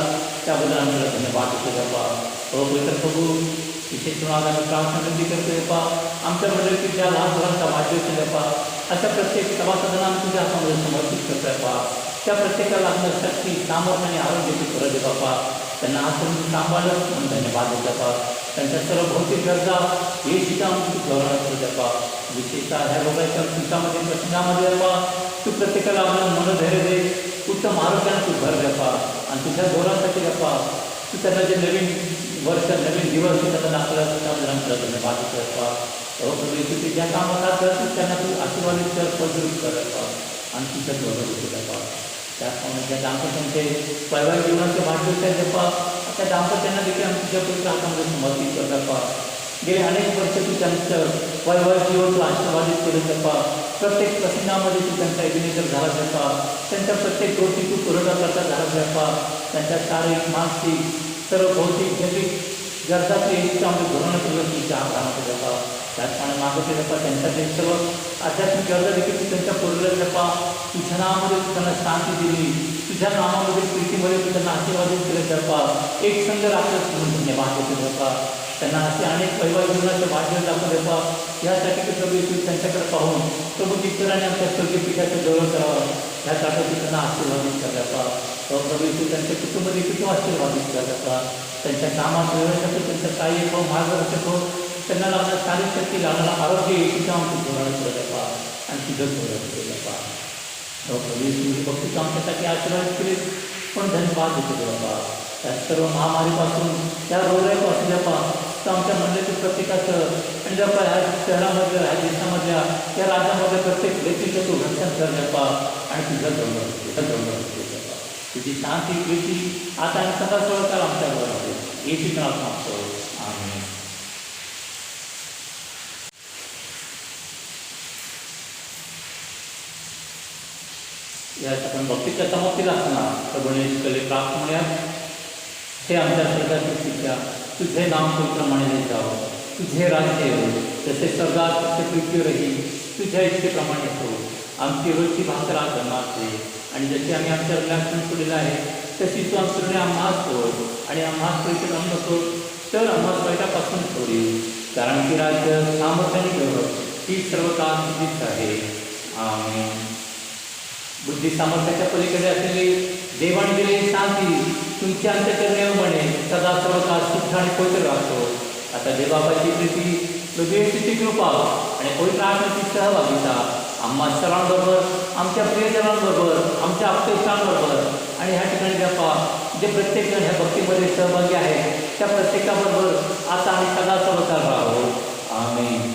त्याबद्दल आम्हाला धन्यवाद देतो बाप्पा. पवित्र प्रभू, विशेष आज आम्ही प्रार्थना विनंती करतो बाप्पा, आमच्या मंडळीतील ज्या लहान मुलांचा वाढदिवस बाप्पा, अशा प्रत्येक सभासदांना आम्ही तुझ्या हातामध्ये समर्पित करतो बाप्पा. त्या प्रत्येकाला आपल्या शक्ती, सामर्थ्य आणि आरोग्याची गरज आहे बाप्पा. त्यांना आश्रम सांभाळलं म्हणून धन्यवाद देत बाप्पा. त्यांच्या सर्व भौतिक गरजा हे सुद्धा आम्ही गौरव करतो बाप्पा. विशेषतः ह्या रोगाच्या पिकामध्ये प्रसंगामध्ये बाप्पा तू प्रत्येकाला आपल्याला मनधैर्य दे, उत्तम आरोग्याने तू भर बाप्पा. आणि तुझ्या गौरवासाठी बाप्पा तू त्यांना जे नवीन वर्ष, नवीन दिवस त्यांना दाखवला त्याबद्दल आमच्याला धन्यवाद देतो बाप्पा. प्रभू, तू ज्या कामाला करतो त्यांना तू आशीर्वादित कर, फलद्रूप कर बाप्पा. आणि तुझ्या गौरव देतो बाप्पा. त्याचप्रमाणे ज्या दाम्पत्यांचे वैवाहिक जीवनाचे वाढदिवस आहेत बाप्पा, त्या दाम्पत्यांना देखील आम्ही तुझ्या पवित्र हातामध्ये समर्पित करत बाप्पा. गेले अनेक वर्ष तू त्यांचं वैवाहिक जीवन तू आशीर्वादित केलं बाप्पा. प्रत्येक प्रसंगामध्ये तू त्यांचा एबिनेटर झाला बाप्पा. त्यांच्या प्रत्येक गोष्टी तू पुरवठा करता झाला बाप्पा. त्यांच्या शारीरिक, मानसिक, सर्व भौतिक, जैविक गरजाचे आम्ही धोरण केलं तुझ्या हातामध्ये बाप्पा. त्याचप्रमाणे मागवते बाप्पा त्यांच्याकडे सर्व आध्यात्मिक गरजा देखील तू त्यांच्या पुरवल्या बाप्पा. तुझ्या नावामध्ये तू त्यांना शांती दिली, तुझ्या नावामध्ये प्रीतीमध्ये तू त्यांना आशीर्वादित केलं बाप्पा. एक संघ राखलं म्हणून धन्यवाद देतो बाप्पा. त्यांना असे अनेक वैवाहिक जीवनाचे वाढदिवस दाखवले बाप्पा. यासाठी ते प्रभू तू त्यांच्याकडे पाहून प्रभू चित्तराने आमच्या स्वर्गीय पिठाचं गौरव करावं, यासाठी तू त्यांना आशीर्वादित कर बाप्पा. प्रभू तू त्यांच्या कुटुंब देखील तू आशीर्वादित कर बाप्पा. त्यांच्या कामात व्यवस्था त्यांचं काही हो, मार्गदर्शक हो, त्यांना लागणार शारीरिक शक्ती, लागणारा आरोग्य तुझ्या आमचं धोरण करत बाप्पा. आणि तुझं गौरव केलं बाप्पा. प्रभू भक्ती आमच्यासाठी आशीर्वाद केले पण धन्यवाद देतो बाप्पा. त्या सर्व महामारीपासून, त्या रोगापासून बाप्पा तर आमच्या मंडळीतील प्रत्येकाचं आणि बाप्पा ह्या शहरामधल्या, ह्या देशामधल्या, या राज्यामधल्या प्रत्येक व्यक्तीचं तू रक्षण कर बाप्पा. आणि तुझं गौरव बाप्पा. तुझी शांती, प्रीती आता आणि सदा सर्वकाळ आमच्याबरोबर आहे. याची नाव मागतो. आमेन. यात आपण भक्तीच्या समाप्तीला असताना प्रभूने शिकवले प्राप्त म्हणूयात. हे आमच्या स्वर्गातील पित्या, तुझे नाम पवित्रप्रमाणे जावं, तुझे राज्य येवो, जसे स्वर्गात तसे पृथ्वीवरही तुझ्या इच्छेप्रमाणे हो. आमची रोजची भाकर आज आम्हास दे, आणि जशी आम्ही आमच्या उल्लेखन केलेलं आहे तशी तू आमच्याकडे आम्हास सोड, आणि आम्हास परिचय नको तर आम्हास वाईटापासून सोडी. कारण की राज्य, सामर्थ्य आणि गौरव ही सर्व काळ तुझीच आहे. आमेन. बुद्धी सामर्थ्याच्या पलीकडे असलेली देवाने दिलेली शांती तुमच्या अंतःकरणावर बने सदा सर्व काळ सुख आणि पवित्र राहतो. आता देवबाबाची प्रीती, प्रभूची कृपा आणि पवित्र आत्म्याची सहभागिता आम्हा सर्वांबरोबर, आमच्या प्रियजनांबरोबर, आमच्या आमच्या अपेक्षांबरोबर आणि ह्या ठिकाणी बाप्पा जे प्रत्येकजण ह्या भक्तीमध्ये सहभागी आहे त्या प्रत्येकाबरोबर आता आम्ही सदा सर्वकाळ राहू. आमेन.